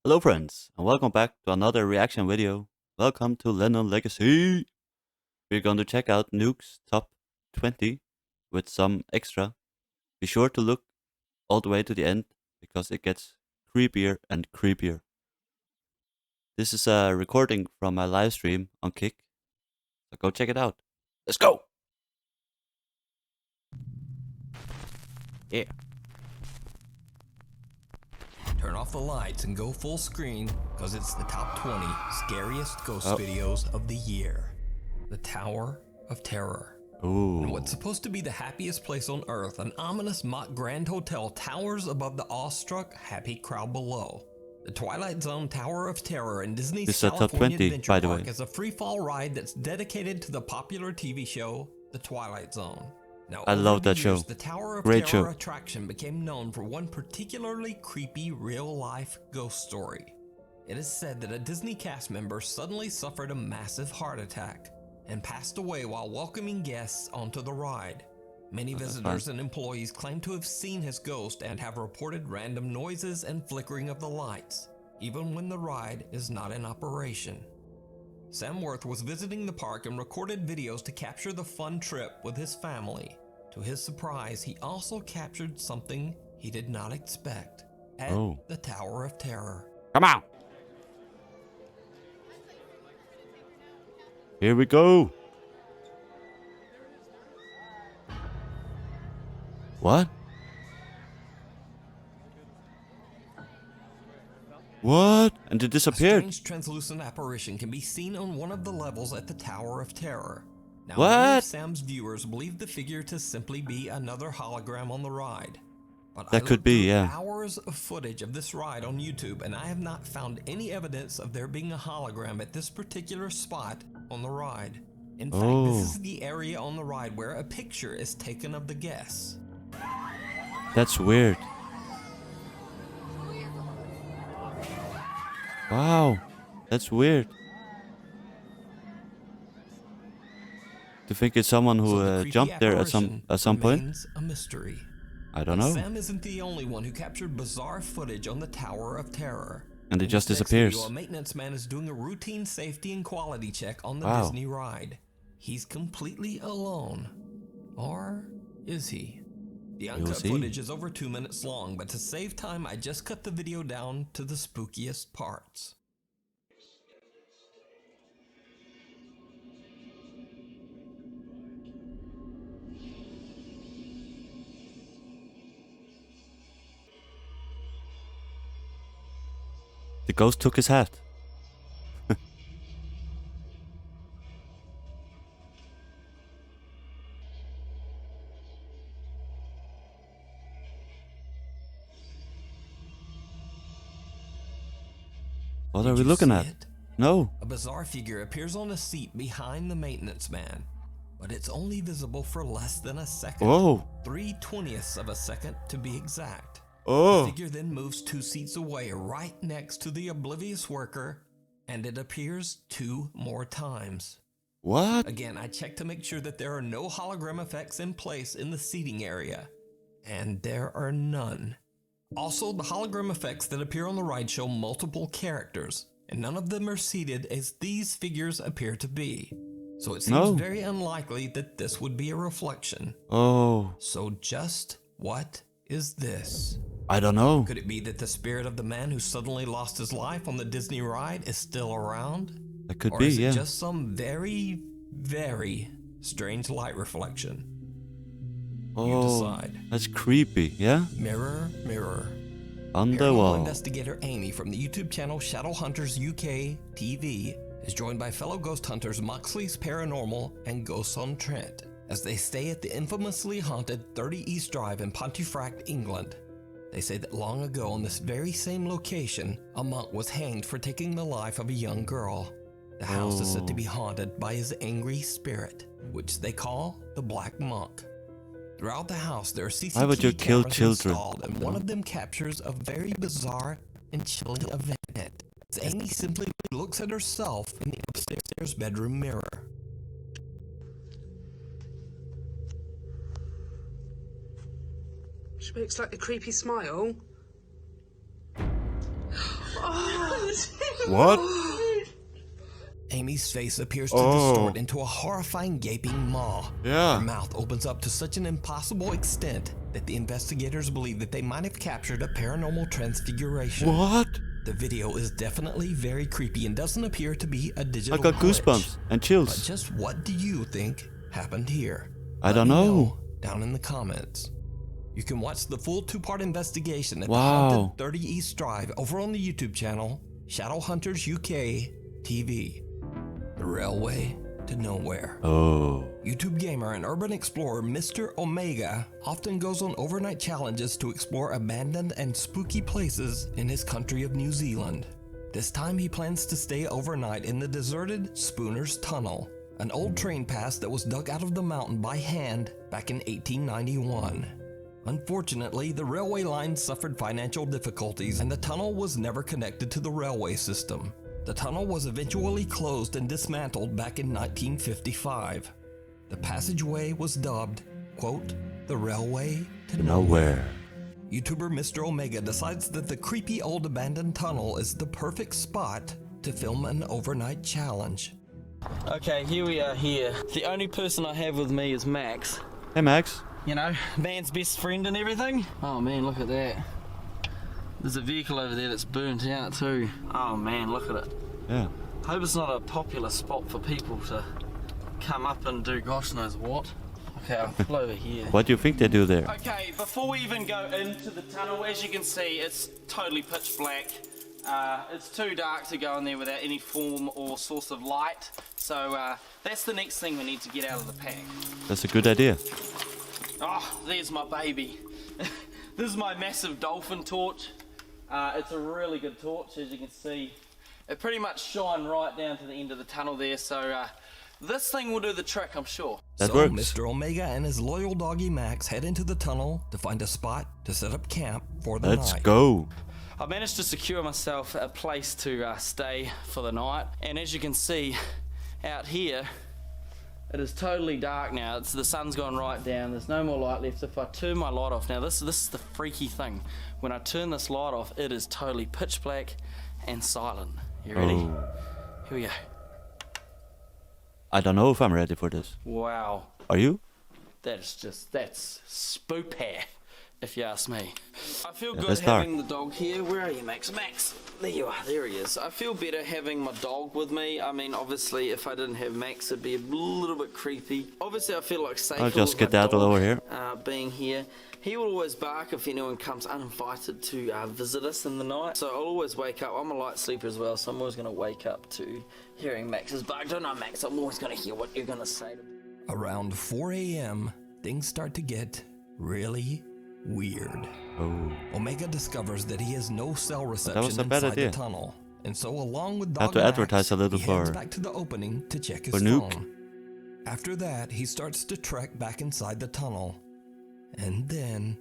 Hello friends, and welcome back to another reaction video. Welcome to Lennon Legacy. We're going to check out Nuke's top 20 with some extra. Be sure to look all the way to the end because it gets creepier and creepier. This is a recording from my live stream on Kick, so go check it out. Let's go! Yeah. Turn off the lights and go full screen, because it's the top 20 scariest ghost videos of the year. The Tower of Terror. Ooh. And what's supposed to be the happiest place on earth, an ominous mock grand hotel towers above the awestruck, happy crowd below. The Twilight Zone Tower of Terror in Disney's This is a top California 20, Adventure by the Park way. is a free-fall ride that's dedicated to the popular TV show, The Twilight Zone. Now, I over love the that show. years, the Tower of Great Terror show. attraction became known for one particularly creepy real-life ghost story. It is said that a Disney cast member suddenly suffered a massive heart attack and passed away while welcoming guests onto the ride. Many visitors and employees claim to have seen his ghost and have reported random noises and flickering of the lights, even when the ride is not in operation. Sam Worth was visiting the park and recorded videos to capture the fun trip with his family. To his surprise, he also captured something he did not expect at the Tower of Terror. Come on! Here we go! What? What? And it disappeared. A strange translucent apparition can be seen on one of the levels at the Tower of Terror. Now, What? many of Sam's viewers believe the figure to simply be another hologram on the ride. But That could be, yeah. Hours of footage of this ride on YouTube, and I have not found any evidence of there being a hologram at this particular spot on the ride. In fact, this is the area on the ride where a picture is taken of the guests. That's weird. Wow, that's weird. To think it's someone who So the jumped there at creepy some point. remains a mystery. I don't know. Sam isn't the only one who captured bizarre footage on the Tower of Terror. And it In just this next disappears. video, a maintenance man is doing a routine safety and quality check on the Wow. Disney ride. He's completely alone. Or is he? The uncut see. footage is over 2 minutes long, but to save time, I just cut the video down to the spookiest parts. The ghost took his hat. What are we Did you looking see at? it? No. A bizarre figure appears on a seat behind the maintenance man, but it's only visible for less than a second. Oh. 3/20ths of a second to be exact. The Oh. figure then moves 2 seats away, right next to the oblivious worker, and it appears 2 more times. What? Again, I checked to make sure that there are no hologram effects in place in the seating area, and there are none. Also, the hologram effects that appear on the ride show multiple characters, and none of them are seated as these figures appear to be. So it seems very unlikely that this would be a reflection. Oh. So just what is this? I don't know. Could it be that the spirit of the man who suddenly lost his life on the Disney ride is still around? That could Or be, is it yeah. just some very, very strange light reflection? You decide. That's creepy, yeah? Mirror, mirror. On the Paranormal wall. investigator Amy from the YouTube channel Shadowhunters UK TV is joined by fellow ghost hunters Moxley's Paranormal and Ghosts on Trent as they stay at the infamously haunted 30 East Drive in Pontefract, England. They say that long ago on this very same location, a monk was hanged for taking the life of a young girl. The house is said to be haunted by his angry spirit, which they call the Black Monk. Throughout the house, there are CCTV Why would you kill cameras children? installed, and one of them captures a very bizarre and chilling event. As Amy simply looks at herself in the upstairs bedroom mirror. She makes like a creepy smile. Oh, What? Amy's face appears to distort into a horrifying gaping maw. Yeah. Her mouth opens up to such an impossible extent that the investigators believe that they might have captured a paranormal transfiguration. What? The video is definitely very creepy and doesn't appear to be a I digital got glitch. goosebumps and But chills. just what do you think happened here? I don't know. Down in the comments. You can watch the full 2-part investigation at the Wow. Haunted 30 East Drive over on the YouTube channel Shadowhunters UK TV. The Railway to Nowhere. Oh. YouTube gamer and urban explorer Mr. Omega often goes on overnight challenges to explore abandoned and spooky places in his country of New Zealand. This time he plans to stay overnight in the deserted Spooner's Tunnel, an old train pass that was dug out of the mountain by hand back in 1891. Unfortunately, the railway line suffered financial difficulties and the tunnel was never connected to the railway system. The tunnel was eventually closed and dismantled back in 1955. The passageway was dubbed, quote, the Railway to Nowhere. YouTuber Mr. Omega decides that the creepy old abandoned tunnel is the perfect spot to film an overnight challenge. Okay, here we are here. The only person I have with me is Max. Hey, Max. You know, man's best friend and everything. Oh man, look at that. There's a vehicle over there that's burnt out too. Oh man, look at it. Yeah. Hope it's not a popular spot for people to come up and do gosh knows what. Okay, I'll pull over here. What do you think they do there? Okay, before we even go into the tunnel, as you can see, it's totally pitch black. It's too dark to go in there without any form or source of light. So that's the next thing we need to get out of the pack. That's a good idea. Oh, there's my baby. This is my massive dolphin torch. It's a really good torch, as you can see. It pretty much shone right down to the end of the tunnel there, so this thing will do the trick, I'm sure. That So works. Mr. Omega and his loyal doggy Max head into the tunnel to find a spot to set up camp for the Let's night. go. I managed to secure myself a place to stay for the night, and as you can see out here, it is totally dark now. The sun's gone right down. There's no more light left. If I turn my light off now, this is the freaky thing. When I turn this light off, it is totally pitch black and silent. You ready? Oh. Here we go. I don't know if I'm ready for this. Wow, Are you? that's spooky, if you ask me. I feel Yeah, good that's dark. having the dog here. Where are you, Max? Max, there you are. There he is. I feel better having my dog with me. I mean, obviously, if I didn't have Max, it'd be a little bit creepy. Obviously, I feel like safer I'll just with get my that dog, over here. being here. He will always bark if anyone comes uninvited to visit us in the night. So I'll always wake up. I'm a light sleeper as well, so I'm always going to wake up to hearing Max's bark. Don't know, Max. I'm always going to hear what you're going to say to me. Around 4 a.m., things start to get really weird. Oh. Omega discovers that he has no cell was reception a bad inside idea. the tunnel, and so along with Have Dog to advertise a little he heads for- back to the opening to check his for Nuke. phone. After that, he starts to trek back inside the tunnel, and then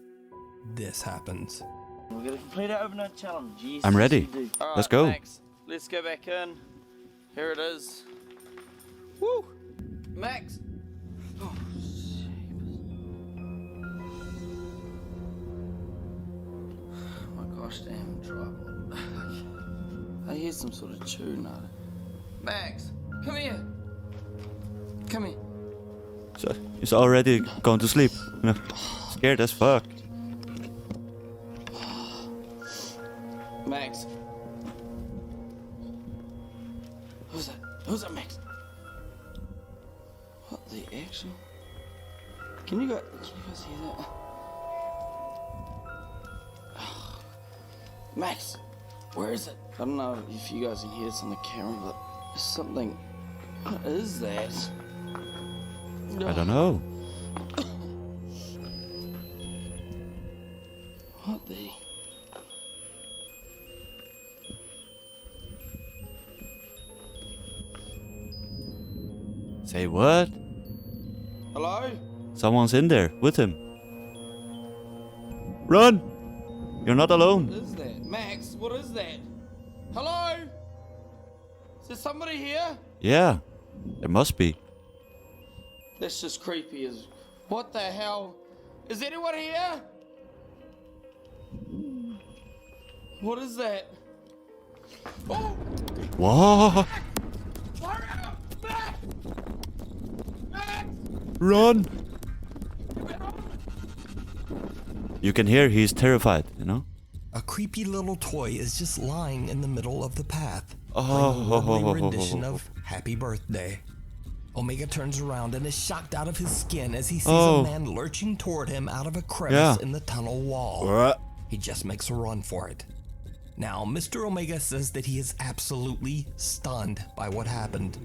this happens. We're going to complete our overnight challenge. Yes, I'm ready. we do. All Let's right, go. Max, let's go back in. Here it is. Woo! Max! Oh, my gosh, damn tripod. I hear some sort of tune out of it. Max, come here. Come here. So he's already going to sleep. Scared as fuck. Max. Who's that? Who's that, Max? What the actual? Can you guys hear that? Max, where is it? I don't know if you guys can hear this on the camera, but there's something. What is that? I don't know. What the? Say what? Hello? Someone's in there with him. Run! You're not alone. What is that? Max, what is that? Hello? Is there somebody here? Yeah, there must be. That's just creepy as... What the hell? Is anyone here? Oh! What? Run! You can hear he's terrified, you know? A creepy little toy is just lying in the middle of the path, Oh. playing a wobbly rendition of Happy Birthday. Omega turns around and is shocked out of his skin as he sees a man lurching toward him out of a crevice in the tunnel wall. He just makes a run for it. Now, Mr. Omega says that he is absolutely stunned by what happened.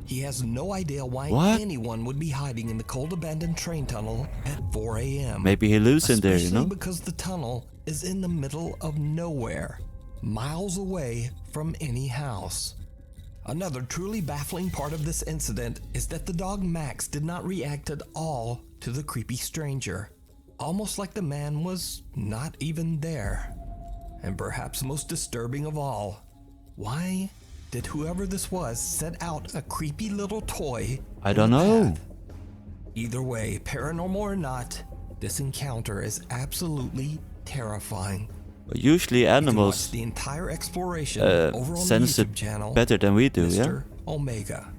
He has no idea why anyone would be hiding in the cold abandoned train tunnel at 4 a.m. Maybe he lives in there, you know? Especially because the tunnel is in the middle of nowhere, miles away from any house. Another truly baffling part of this incident is that the dog Max did not react at all to the creepy stranger, almost like the man was not even there. And perhaps most disturbing of all, why did whoever this was set out a creepy little toy? I don't know. Either way, paranormal or not, this encounter is absolutely terrifying. But usually animals watch the entire exploration over on sense the it YouTube channel better than we do, yeah? Mr. Omega.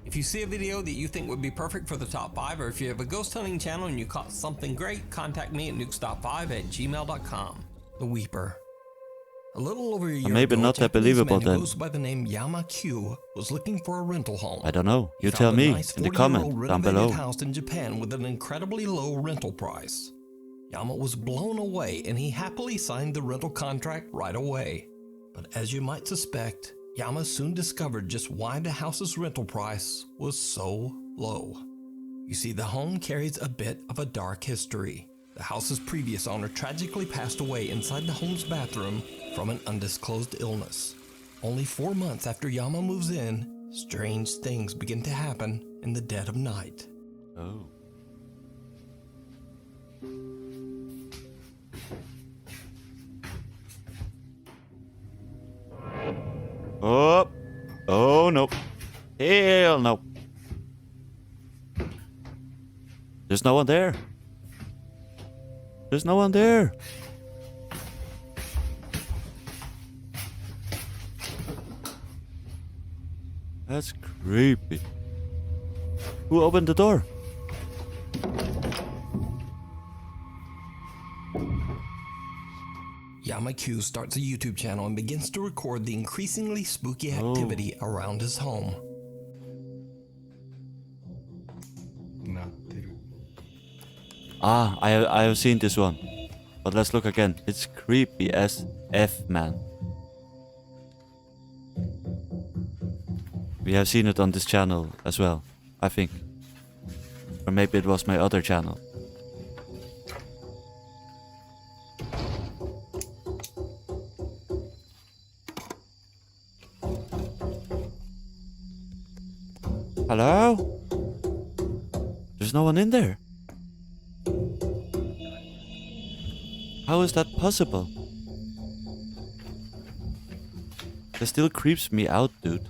If you see a video that you think would be perfect for the top 5, or if you have a ghost hunting channel and you caught something great, contact me at nukes.5@gmail.com. The Weeper. A little over a year maybe ago, not that Japanese believable man who then. goes by the name Yama Q was looking for a rental home. I don't know. You He tell found a me nice in the 40-year-old comment down renovated below. house in Japan with an incredibly low rental price. Yama was blown away and he happily signed the rental contract right away. But as you might suspect, Yama soon discovered just why the house's rental price was so low. You see, the home carries a bit of a dark history. The house's previous owner tragically passed away inside the home's bathroom from an undisclosed illness. Only 4 months after Yama moves in, strange things begin to happen in the dead of night. Oh. Oh. Oh no. Hell no. There's no one there. There's no one there. That's creepy. Who opened the door? Yama Q starts a YouTube channel and begins to record the increasingly spooky activity around his home. Ah, I have seen this one. But let's look again. It's creepy as F, man. We have seen it on this channel as well, I think. Or maybe it was my other channel. Hello? There's no one in there. How is that possible? That still creeps me out, dude.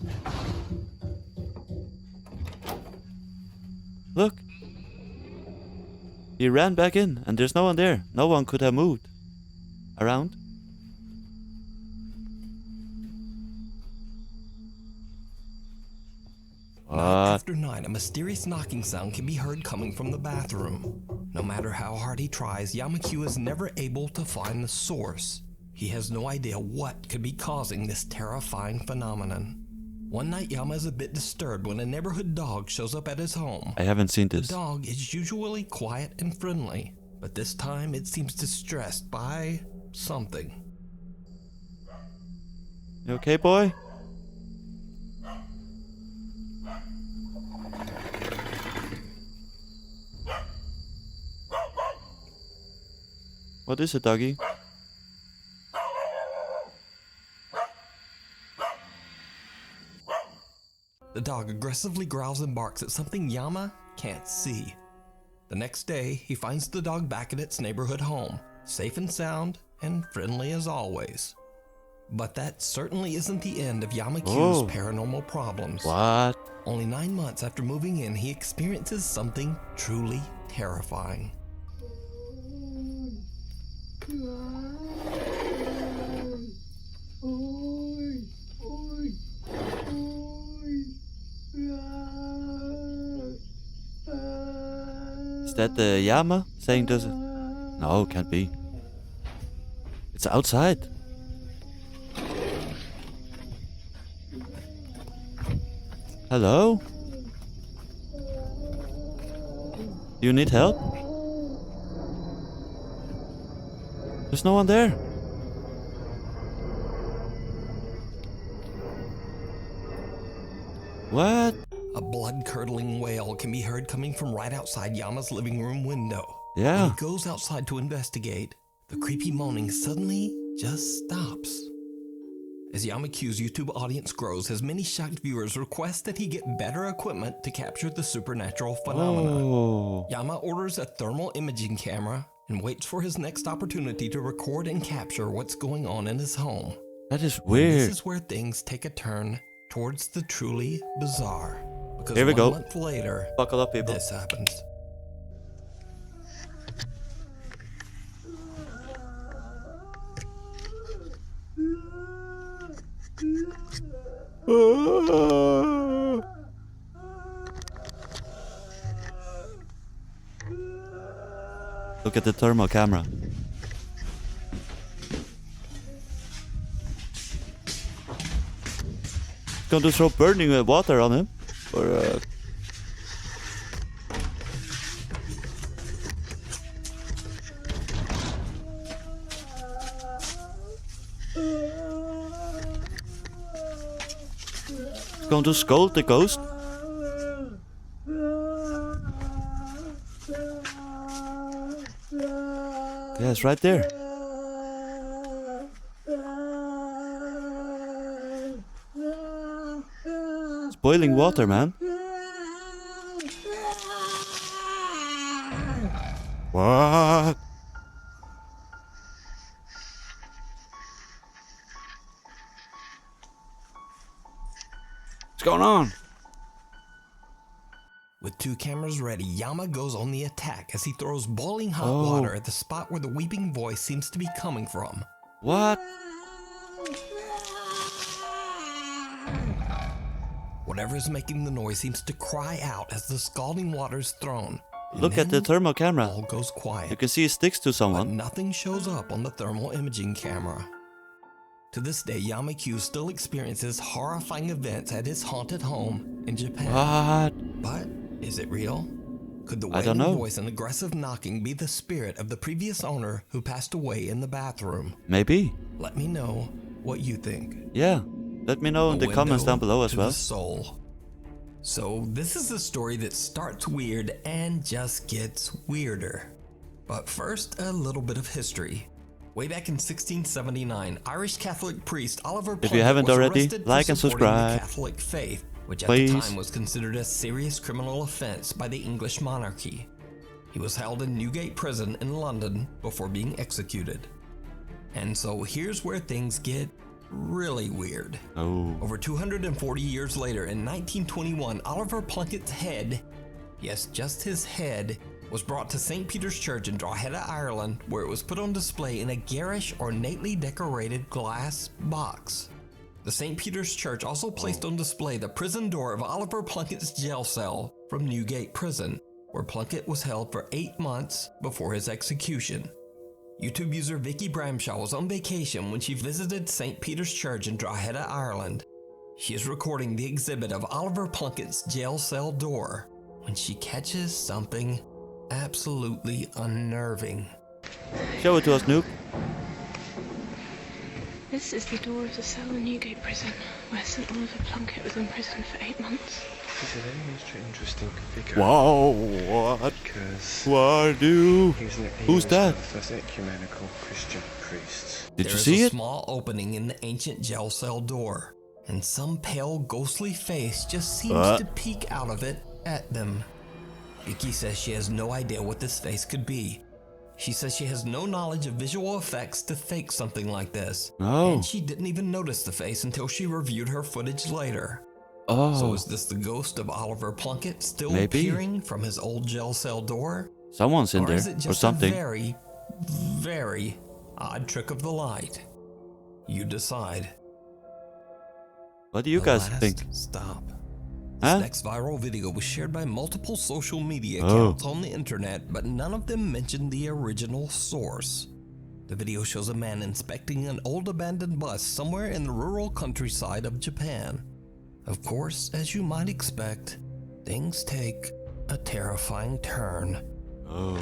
Look. He ran back in and there's no one there. No one could have moved around. Night after night, a mysterious knocking sound can be heard coming from the bathroom. No matter how hard he tries, Yama-Q is never able to find the source. He has no idea what could be causing this terrifying phenomenon. One night, Yama is a bit disturbed when a neighborhood dog shows up at his home. I haven't seen The this. dog is usually quiet and friendly, but this time it seems distressed by something. You okay, boy? What is it, doggy? The dog aggressively growls and barks at something Yama can't see. The next day, he finds the dog back at its neighborhood home, safe and sound and friendly as always. But that certainly isn't the end of Yama-Q's paranormal problems. What? Only 9 months after moving in, he experiences something truly terrifying. that the Yama saying this? No, can't be. It's outside. Hello? Do you need help? There's no one there. What? A blood-curdling wail can be heard coming from right outside Yama's living room window. Yeah. When he goes outside to investigate, the creepy moaning suddenly just stops. As Yama Q's YouTube audience grows, his many shocked viewers request that he get better equipment to capture the supernatural phenomena. Oh. Yama orders a thermal imaging camera and waits for his next opportunity to record and capture what's going on in his home. That is And weird. this is where things take a turn towards the truly bizarre. Because Here we go. 1 month later, Buckle up, people. this happens. Look at the thermal camera. Going to throw burning water on him? Or going to scold the ghost? Yeah, it's right there. It's boiling water, man. What? What's going on? With 2 cameras ready, Yama goes on the attack as he throws boiling hot Oh. water at the spot where the weeping voice seems to be coming from. What? Whatever is making the noise seems to cry out as the scalding water is thrown. And Look at the then thermal camera. all goes quiet. You can see it sticks to But someone. nothing shows up on the thermal imaging camera. To this day, Yama Q still experiences horrifying events at his haunted home in Japan. What? But is it real? Could the I don't wailing know. voice and aggressive knocking be the spirit of the previous owner who passed away in the bathroom? Maybe. Let me know what you think. Yeah. Let me know in A the comments window down below as to well. the soul. So this is a story that starts weird and just gets weirder. But first, a little bit of history. Way back in 1679, Irish Catholic priest Oliver If you Plunkett haven't was already, arrested for like and supporting subscribe. the Catholic faith, which at Please. the time was considered a serious criminal offense by the English monarchy. He was held in Newgate Prison in London before being executed. And so here's where things get really weird. Oh. Over 240 years later, in 1921, Oliver Plunkett's head, yes, just his head, was brought to St. Peter's Church in Drogheda, Ireland, where it was put on display in a garish, ornately decorated glass box. The St. Peter's Church also placed on display the prison door of Oliver Plunkett's jail cell from Newgate Prison, where Plunkett was held for 8 months before his execution. YouTube user Vicky Bramshaw was on vacation when she visited St. Peter's Church in Drogheda, Ireland. She is recording the exhibit of Oliver Plunkett's jail cell door when she catches something absolutely unnerving. Show it to us, Nuke. This is the door of the cell in Newgate Prison, where St. Oliver Plunkett was imprisoned for 8 months. He's a very interesting figure. Wow, what? Because What do? he Who's was that? one of the first ecumenical Christian priests. Did There you is see a it? small opening in the ancient jail cell door, and some pale, ghostly face just seems What? to peek out of it at them. Vicky says she has no idea what this face could be. She says she has no knowledge of visual effects to fake something like this. No. And she didn't even notice the face until she reviewed her footage later. So Oh, is this the ghost of Oliver Plunkett still Maybe. peering from his old jail cell door? someone's in Or there is it or just something. a very, very odd trick of the light? You decide. What do you The guys last think? Stop. This Huh? next viral video was shared by multiple social media Oh. accounts on the internet, but none of them mentioned the original source. The video shows a man inspecting an old abandoned bus somewhere in the rural countryside of Japan. Of course, as you might expect, things take a terrifying turn. Oh.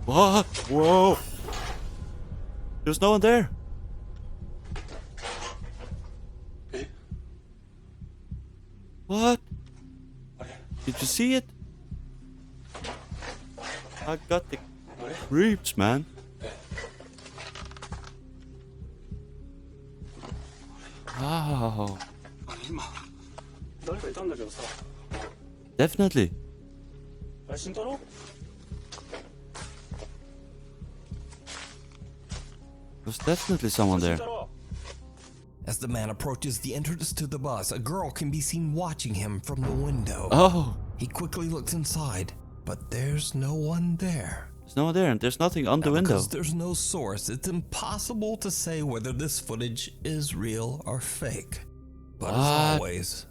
What? Whoa! There's no one there. What? Did you see it? I got the creeps, man. Wow. 今誰かいたんだけどさ Definitely. あれ慎太郎 There's definitely someone 慎 there. 太郎 As the man approaches the entrance to the bus, a girl can be seen watching him from the window. Oh, He quickly looks inside, but there's no one there. there's no one there and there's nothing on the window. Because there's no source, it's impossible to say whether this footage is real or fake. But as What? always,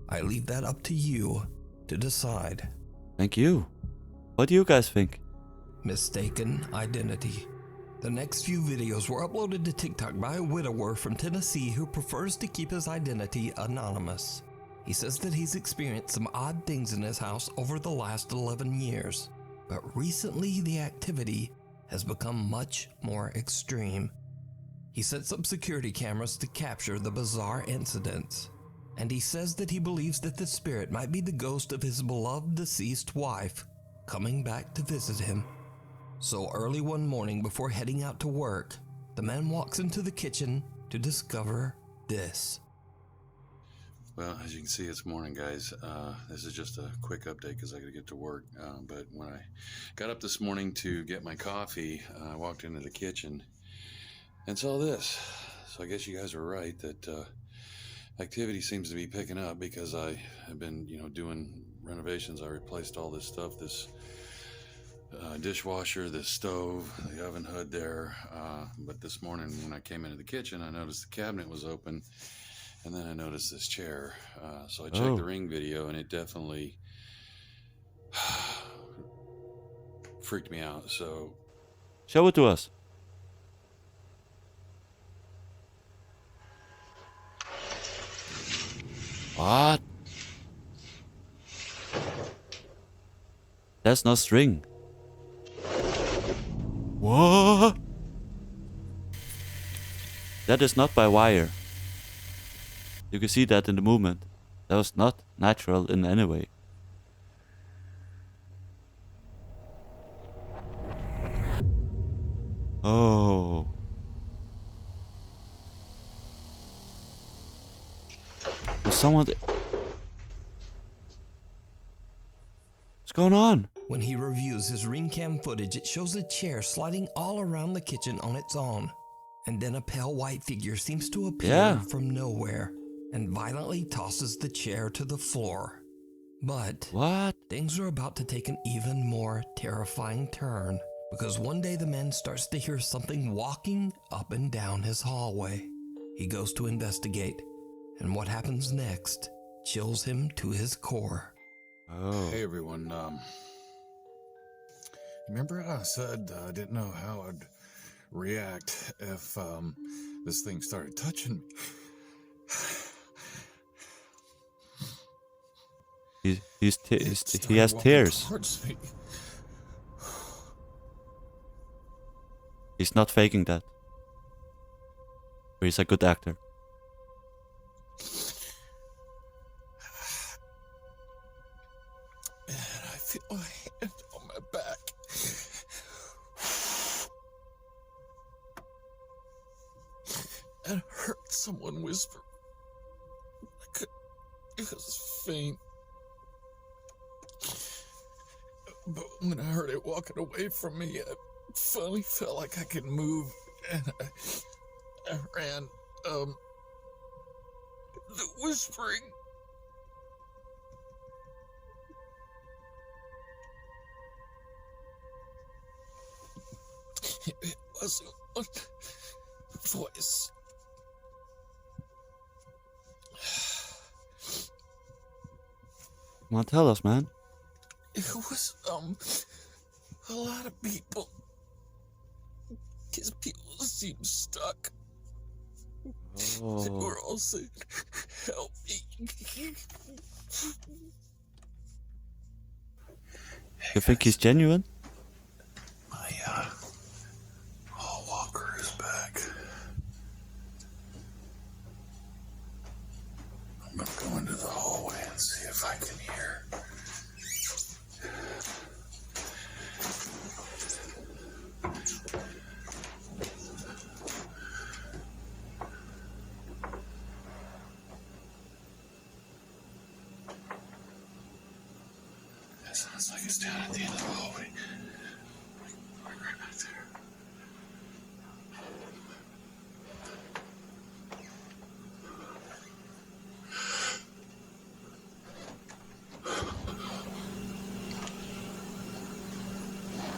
I leave that up to you to decide. Thank you. What do you guys think? Mistaken identity. The next few videos were uploaded to TikTok by a widower from Tennessee who prefers to keep his identity anonymous. He says that he's experienced some odd things in his house over the last 11 years, but recently the activity has become much more extreme. He sets up security cameras to capture the bizarre incidents, and he says that he believes that the spirit might be the ghost of his beloved deceased wife coming back to visit him. So early one morning before heading out to work, the man walks into the kitchen to discover this. Well, as you can see, it's morning, guys. This is just a quick update because I got to get to work. But when I got up this morning to get my coffee, I walked into the kitchen and saw this. So I guess you guys were right that activity seems to be picking up because I have been, doing renovations. I replaced all this stuff, this dishwasher, this stove, the oven hood there. But this morning when I came into the kitchen, I noticed the cabinet was open. And then I noticed this chair. So I checked the Ring video, and it definitely freaked me out. So Show it to us. What? That's not string. What? That is not by wire. You can see that in the movement. That was not natural in any way. Oh. There's someone. What's going on? When he reviews his Ring cam footage, it shows a chair sliding all around the kitchen on its own. And then a pale white figure seems to appear from nowhere and violently tosses the chair to the floor. But What? things are about to take an even more terrifying turn, because one day the man starts to hear something walking up and down his hallway. He goes to investigate, and what happens next chills him to his core. Oh. hey everyone, remember I said I didn't know how I'd react if this thing started touching me? He has tears. He's not faking that. He's a good actor. And I feel my hand on my back. And I heard someone whisper. It was faint. But when I heard it walking away from me, I finally felt like I could move, and I ran. The whispering was one voice. Come on, tell us, man. It was a lot of people. His people seemed stuck. They Oh. were all saying, "Help me." You think he's genuine? My hall walker is back. I'm gonna go into the hallway and see if I can hear. That sounds like it's down at the end of the hallway. Like right back there.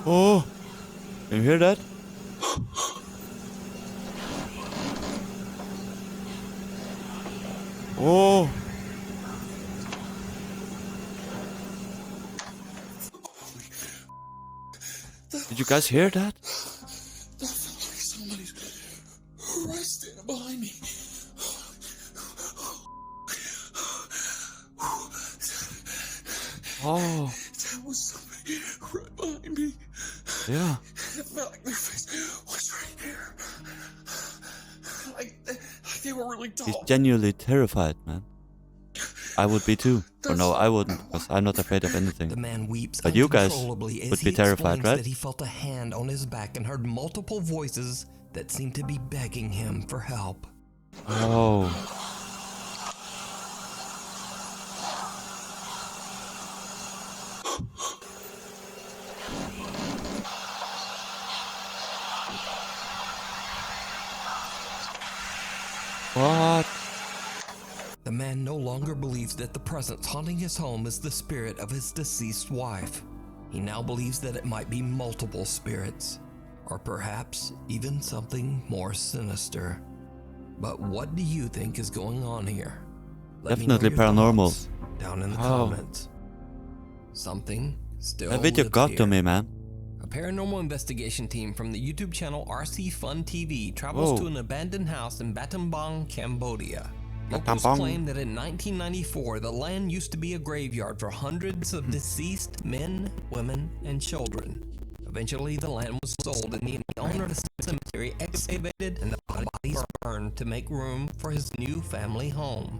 Oh, can you hear that? Oh, did you guys hear that? That felt like somebody's right standing behind me. Oh, That was somebody right behind me. yeah. It felt like their face was right here. Like they were really He's tall. genuinely terrified, man. I would be too. Or no, I wouldn't, because I'm not afraid of The anything. man weeps But you guys uncontrollably as would he be terrified, explains right? that he felt a hand on his back and heard multiple voices that seemed to be begging him for help. Oh. What? The man no longer believes that the presence haunting his home is the spirit of his deceased wife. He now believes that it might be multiple spirits, or perhaps even something more sinister. But what do you think is going on here? Let me know Definitely your paranormal. thoughts down in the Oh. comments. Something still That video lives got here. to me, man. A paranormal investigation team from the YouTube channel RC Fun TV travels Whoa. to an abandoned house in Battambang, Cambodia. Locals Battambang. claim that in 1994, the land used to be a graveyard for hundreds of deceased men, women, and children. Eventually, the land was sold and the owner of the cemetery excavated and the bodies burned to make room for his new family home.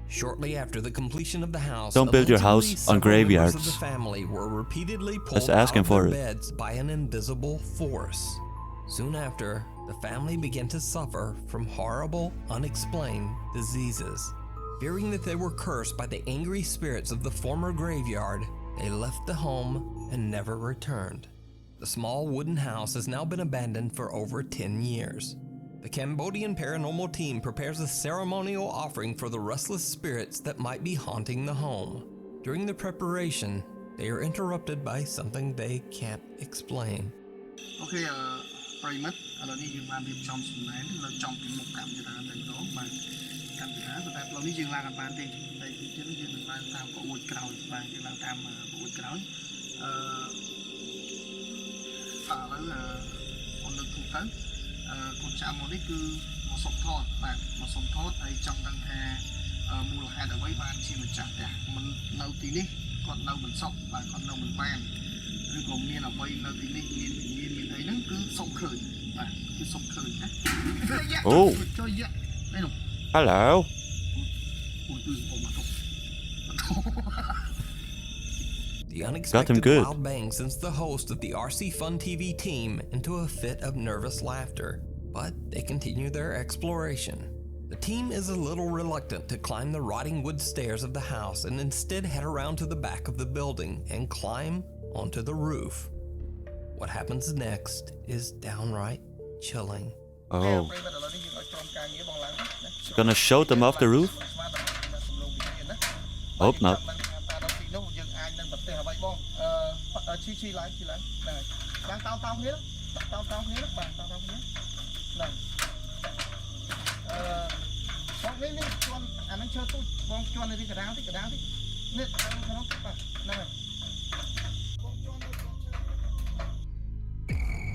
Shortly after the completion of the house, Don't build your allegedly house on several members graveyards. of the family were repeatedly pulled Just out asking of their for it. beds by an invisible force. Soon after, the family began to suffer from horrible, unexplained diseases. Fearing that they were cursed by the angry spirits of the former graveyard, they left the home and never returned. The small wooden house has now been abandoned for over 10 years. The Cambodian paranormal team prepares a ceremonial offering for the restless spirits that might be haunting the home. During the preparation, they are interrupted by something they can't explain. អូខេប្រិមិត្តឥឡូវនេះយើងបានរៀបចំសំណែននៅចំពីមុខកម្មវិធីតែម្ដងបាទកម្មវិធីតែផ្លូវនេះយើងឡើងអត់បានទេតែទីទៀតយើងនឹងឡើងតាមប្រួយក្រោយបាទយើងឡើងតាមប្រួយក្រោយឥឡូវអូនលើកទូទៅកូនចៅមកនេះគឺមកសុំថតបាទមកសុំថតហើយចង់ដឹងថាមូលហេតុអ្វីបានជាម្ចាស់ផ្ទះមិននៅទីនេះគាត់នៅមិនសុខបាទគាត់នៅមិនបានឬក៏មានអ្វីនៅទីនេះមានអីហ្នឹងគឺសុំឃើញបាទគឺសុំឃើញណា Oh. ចូលយកនេះនោះ Hello. អូគឺសុំមកទៅ The unexpected good. loud bang sends the host of the RC Fun TV team into a fit of nervous laughter, but they continue their exploration. The team is a little reluctant to climb the rotting wood stairs of the house and instead head around to the back of the building and climb onto the roof. What happens next is downright chilling. Oh. Gonna shoot them off the roof? Hope not. ឈីឡើងឡើងតោមគ្នា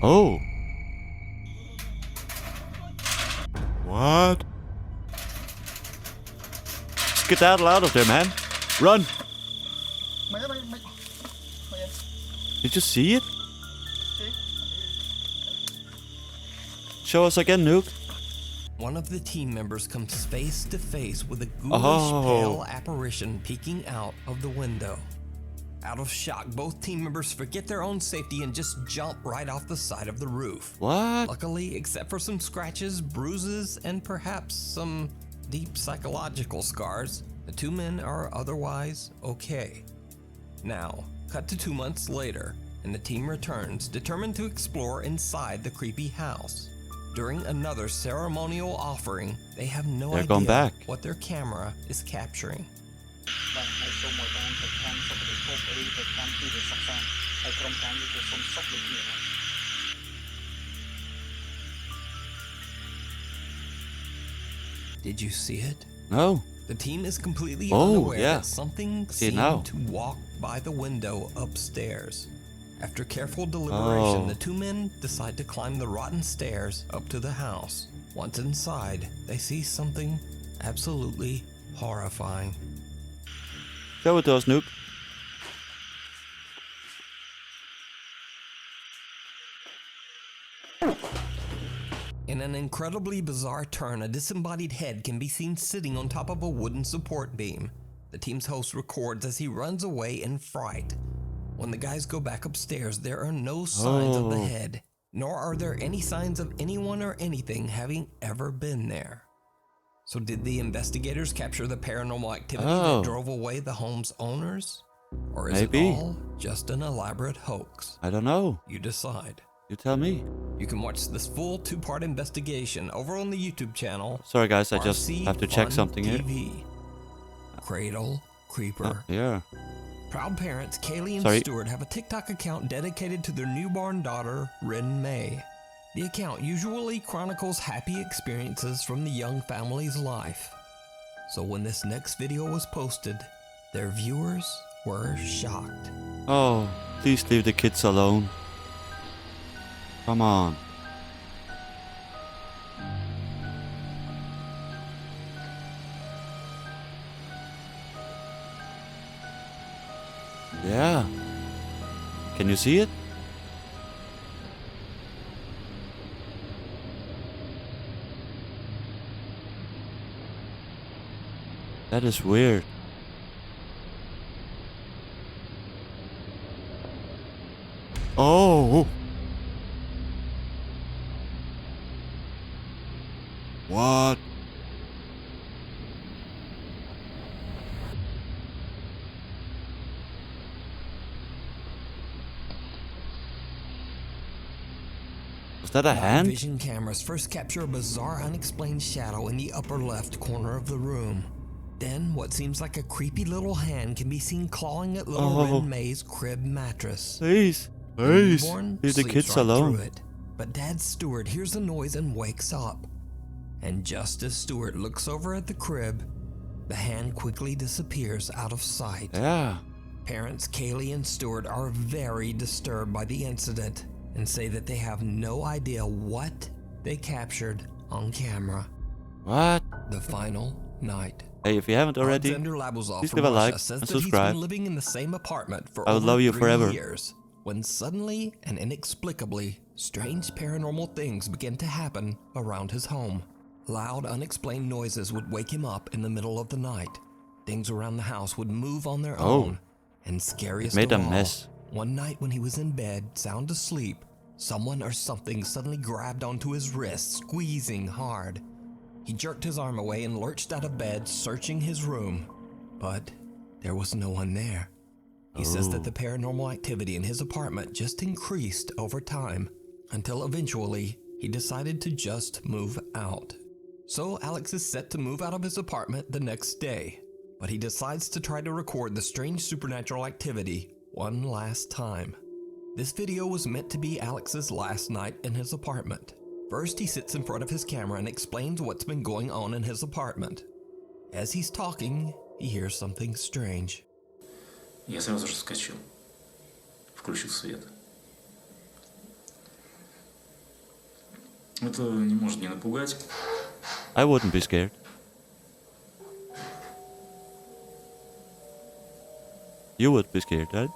Oh. What? Skedaddle out of there, man. Run. Did you see it? Show us again, Nuke. One of the team members comes face to face with a ghoulish pale apparition peeking out of the window. Out of shock, both team members forget their own safety and just jump right off the side of the roof. What? Luckily, except for some scratches, bruises, and perhaps some deep psychological scars, the two men are otherwise okay. Now, cut to 2 months later, and the team returns, determined to explore inside the creepy house. During another ceremonial offering, they have no They're idea going back. what their camera is capturing. Did you see it? No. The team is completely Oh, unaware yeah. that something See it seemed now. to walk by the window upstairs. After careful deliberation, Oh. the two men decide to climb the rotten stairs up to the house. Once inside, they see something absolutely horrifying. Show it to us, Nuke. In an incredibly bizarre turn, a disembodied head can be seen sitting on top of a wooden support beam. The team's host records as he runs away in fright. When the guys go back upstairs, there are no signs of the Oh. head, nor are there any signs of anyone or anything having ever been there. So did the investigators capture the paranormal activity Oh. that drove away the home's owners? Or is Maybe. it all just an elaborate hoax? I don't know. You decide. You tell me. You can watch this full 2-part investigation over on the YouTube channel. Sorry, guys. I just RC have to check Fun something here. TV. Cradle Creeper. Yeah. Proud parents Kaylee and Sorry. Stuart have a TikTok account dedicated to their newborn daughter, Rin May. The account usually chronicles happy experiences from the young family's life. So when this next video was posted, their viewers were shocked. Oh, please leave the kids alone. Come on. Yeah. Can you see it? That is weird. Oh. What? Was that a hand? Vision cameras first capture a bizarre unexplained shadow in the upper left corner of the room. Then what seems like a creepy little hand can be seen clawing at little Oh. Rin May's crib mattress. Please. The Please. newborn Leave the sleeps kids right alone. through it. But Dad Stewart hears the noise and wakes up. And just as Stewart looks over at the crib, the hand quickly disappears out of sight. Yeah. Parents Kaylee and Stewart are very disturbed by the incident and say that they have no idea what they captured on camera. What? The final night. Hey, if you haven't already, Alexander Labuzov please from leave a Russia like says and that he's subscribe. been living in the same apartment for I would over love you 3 forever. years, when suddenly and inexplicably, strange paranormal things began to happen around his home. Loud, unexplained noises would wake him up in the middle of the night. Things around the house would move on their Oh. own. And scariest Made of a all, mess. one night when he was in bed, sound asleep, someone or something suddenly grabbed onto his wrist, squeezing hard. He jerked his arm away and lurched out of bed, searching his room. But there was no one there. He says that the paranormal activity in his apartment just increased over time, until eventually he decided to just move out. So Alex is set to move out of his apartment the next day, but he decides to try to record the strange supernatural activity one last time. This video was meant to be Alex's last night in his apartment. First, he sits in front of his camera and explains what's been going on in his apartment. As he's talking, he hears something strange. Я сразу же вскочил, включил свет. Это не может не напугать. I wouldn't be scared. You would be scared, right?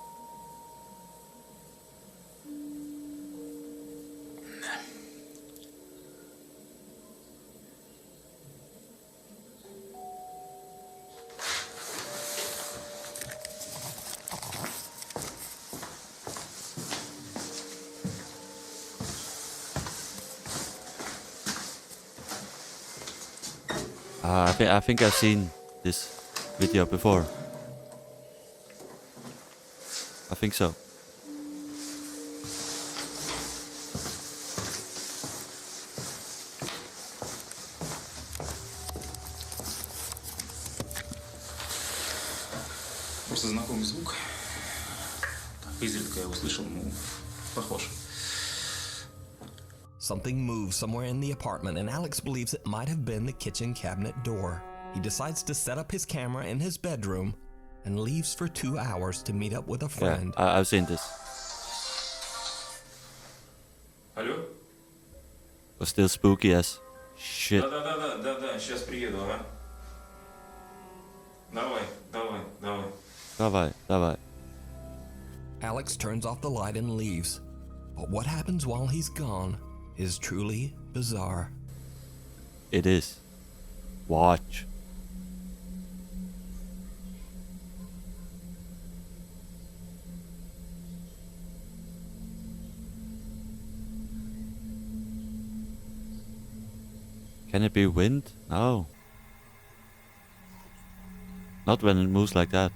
I think I've seen this video before. I think so. Просто знакомый звук. Изредка я услышал, похож. Something moves somewhere in the apartment, and Alex believes it might have been the kitchen cabinet door. He decides to set up his camera in his bedroom and leaves for 2 hours to meet up with a friend. Yeah, I've seen this. Алло? Was still spooky as shit. Да, сейчас приеду, ага. Давай. Давай. Alex turns off the light and leaves. But what happens while he's gone is truly bizarre. It is. Watch. Can it be wind? No. Not when it moves like that.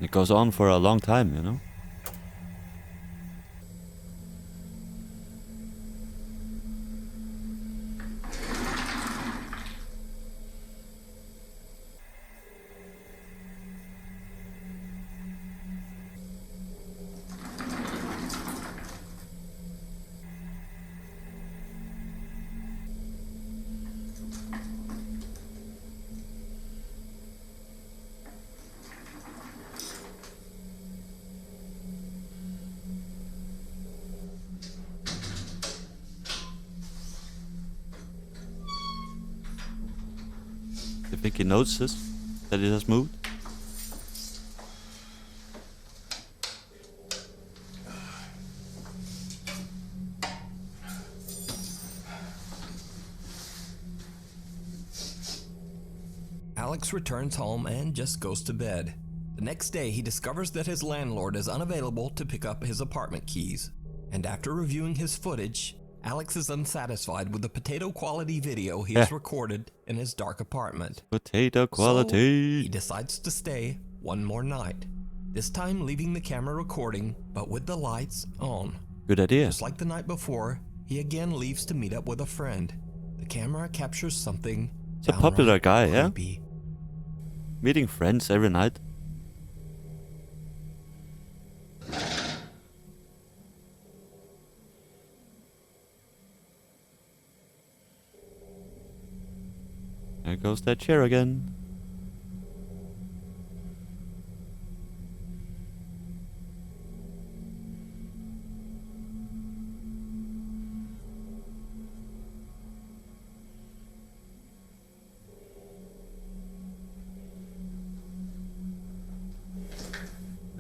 It goes on for a long time, you know? You think he notices that it has moved? Alex returns home and just goes to bed. The next day, he discovers that his landlord is unavailable to pick up his apartment keys. And after reviewing his footage, Alex is unsatisfied with the potato quality video he has recorded in his dark apartment. Potato So quality. he decides to stay one more night. This time leaving the camera recording, but with the lights on. Good idea. Just like the night before, he again leaves to meet up with a friend. The camera captures something It's a popular guy, yeah? creepy. Meeting friends every night. There goes that chair again.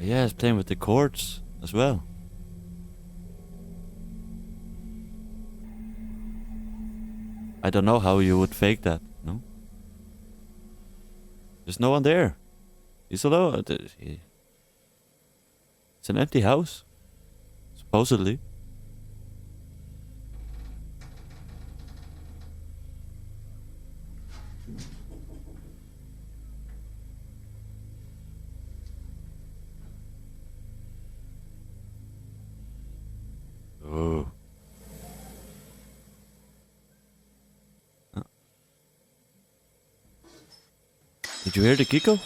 Yeah, it's playing with the chords as well. I don't know how you would fake that, no? There's no one there. He's alone. It's an empty house, supposedly. Oh. Did you hear the gecko?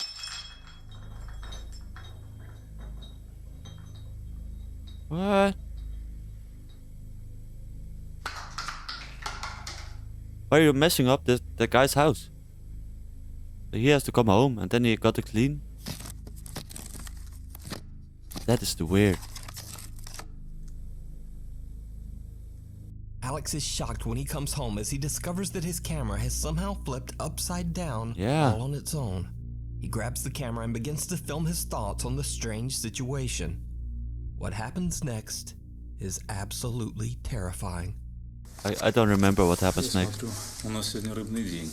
Why are you messing up the guy's house? So he has to come home and then he got to clean. That is too weird. Alex is shocked when he comes home as he discovers that his camera has somehow flipped upside down all on its own. He grabs the camera and begins to film his thoughts on the strange situation. What happens next is absolutely terrifying. I don't remember what happens next. Смотрю, у нас сегодня рыбный день.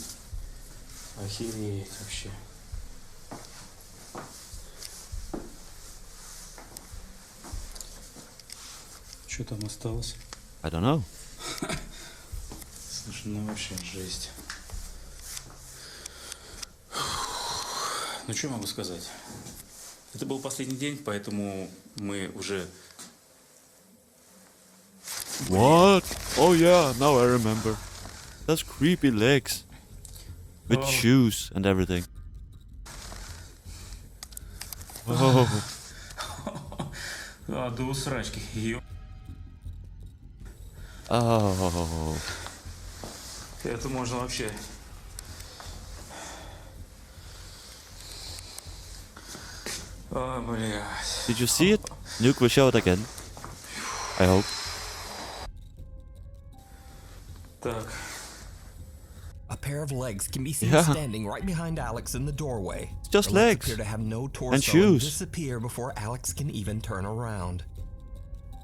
Охереть вообще. Что там осталось? I don't know. Слушай, ну вообще жесть. Ну что могу сказать? Это был последний день, поэтому мы уже... What? Oh yeah, now I remember. That's creepy legs. With shoes and everything. Oh. До усрачки. Oh. Это можно вообще... О, блядь. Did you see it? Nuke will show it again. I hope. Так. A pair of legs can be seen Yeah. standing right behind Alex in the doorway. It's just The legs appear to have no torso and shoes. disappear before Alex can even turn around.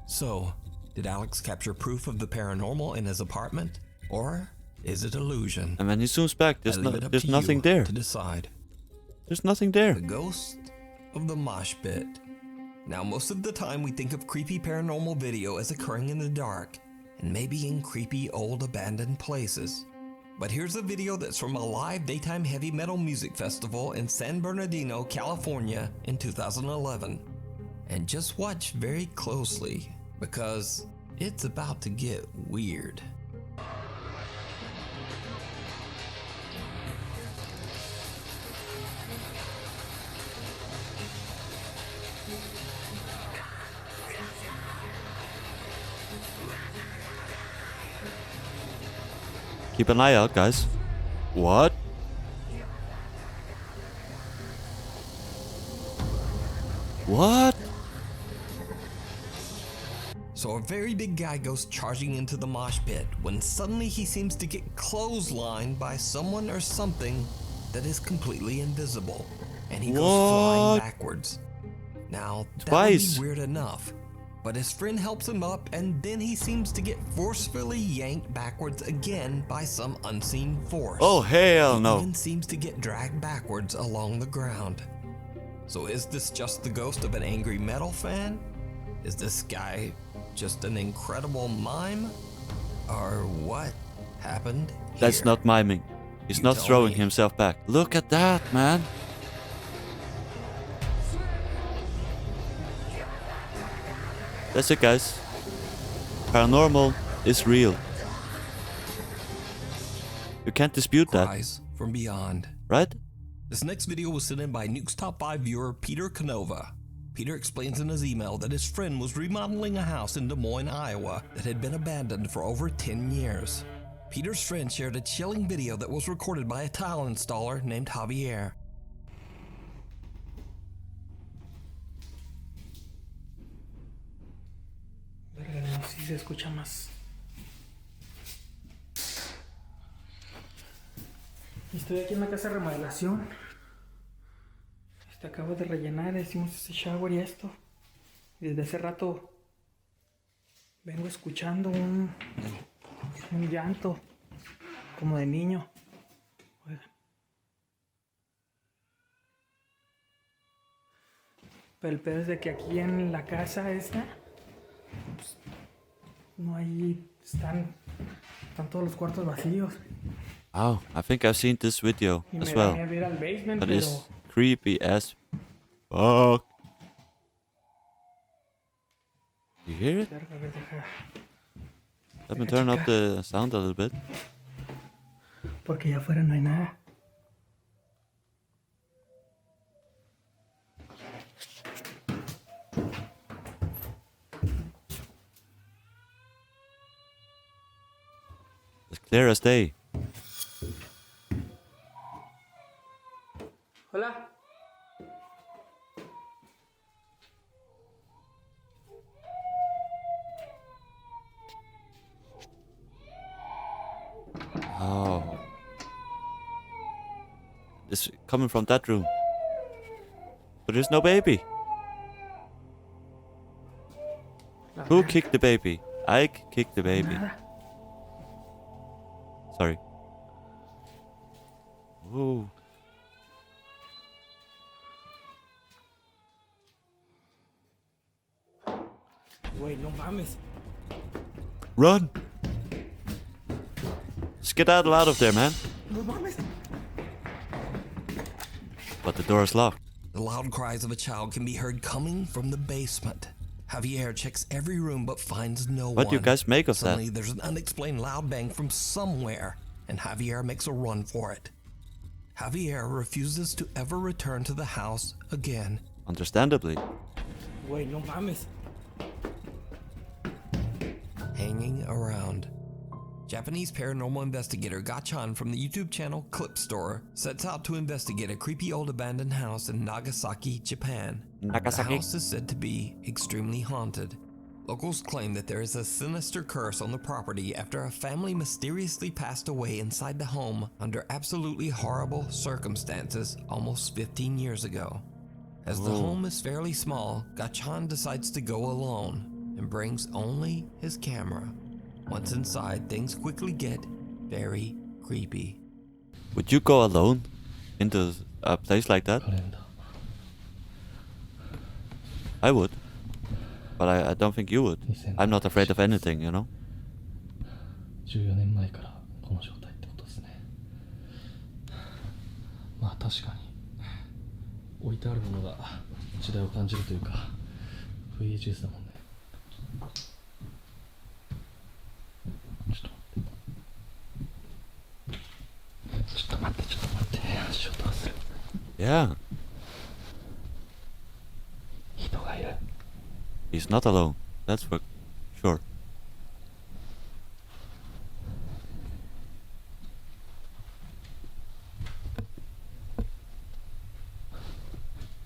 So, did Alex capture proof of the paranormal in his apartment, or is it illusion? And when he zooms back, I leave it up there's to nothing you there. to decide. There's nothing there. The ghost of the mosh pit. Now, most of the time we think of creepy paranormal video as occurring in the dark, and maybe in creepy old abandoned places. But here's a video that's from a live daytime heavy metal music festival in San Bernardino, California in 2011. And just watch very closely, because it's about to get weird. Keep an eye out, guys. What? What? So a very big guy goes charging into the mosh pit when suddenly he seems to get clotheslined by someone or something that is completely invisible. And he goes flying What? backwards. Now, that Twice. would be weird enough. But his friend helps him up, and then he seems to get forcefully yanked backwards again by some unseen force. Oh, hell He no. even seems to get dragged backwards along the ground. So is this just the ghost of an angry metal fan? Is this guy just an incredible mime? Or what happened here? That's not miming. He's You not tell throwing me. himself back. Look at that, man. That's it, guys. Paranormal is real. You can't dispute that, Cries from beyond. right? This next video was sent in by Nuke's Top 5 viewer Peter Canova. Peter explains in his email that his friend was remodeling a house in Des Moines, Iowa that had been abandoned for over 10 years. Peter's friend shared a chilling video that was recorded by a tile installer named Javier. Verga, no, sí se escucha más. Estoy aquí en la casa de remodelación. Acabo de rellenar, hicimos este shower y esto. Y desde hace rato vengo escuchando un llanto como de niño. Oigan. Pero el pedo es de que aquí en la casa esta pues, no hay, están todos los cuartos vacíos. Oh, I think I've seen this video Y as me well. da miedo ir al basement, But pero it's creepy as fuck. You hear it? verga, a ver, deja. Let me turn up the sound a little bit. Porque allá afuera no hay nada. It's clear as day. Hola. Oh. It's coming from that room. But there's no baby. Who kicked the baby? Ike kicked the baby. Sorry. Ooh. Güey, no mames. Run! Skedaddle out of there, man. No mames. But the door is locked. The loud cries of a child can be heard coming from the basement. Javier checks every room but finds no one. What do you guys make of Suddenly, that? there's an unexplained loud bang from somewhere, and Javier makes a run for it. Javier refuses to ever return to the house again. Understandably. Güey, no mames. Hanging around. Japanese paranormal investigator Gachan from the YouTube channel Clip Store sets out to investigate a creepy old abandoned house in Nagasaki, Japan. Nagasaki? The house is said to be extremely haunted. Locals claim that there is a sinister curse on the property after a family mysteriously passed away inside the home under absolutely horrible circumstances almost 15 years ago. As the home is fairly small, Gachan decides to go alone and brings only his camera. Once inside, things quickly get very creepy. Would you go alone into a place like that? I would. But I don't think you would. I'm not afraid of anything, you know? 14年前からこの状態ってことですね。まあ確かに置いてあるものが時代を感じるというか VHS だもんね。ちょっと待って足音がする。 Yeah. 人がいる。 He's not alone. That's for sure.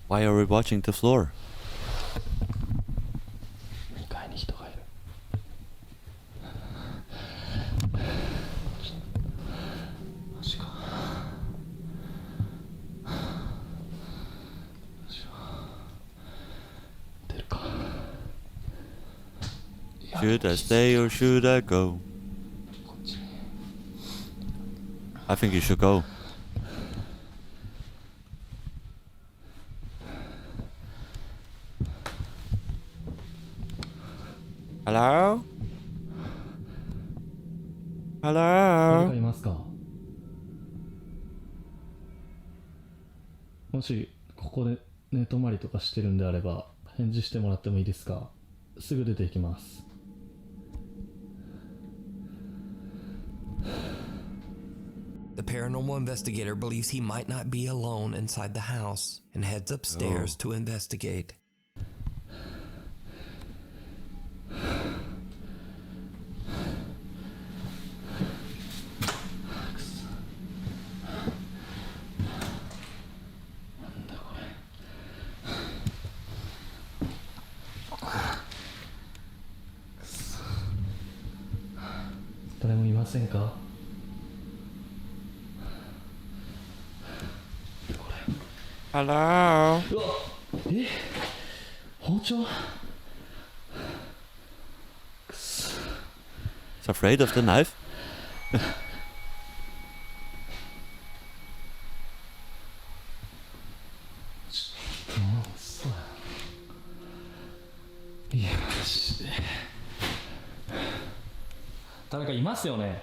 Why are we watching the floor? 2階に人がいる。マジか。出るか。 Should I stay or should I go? I think you should go. Hello? 誰 Hello? かいますか。もしここで寝泊まりとかしてるんであれば返事してもらってもいいですか。すぐ出ていきます。 The paranormal investigator believes he might not be alone inside the house and heads upstairs to investigate. Hello? うわえ包丁 It's afraid of the knife? そうだいや誰かいますよね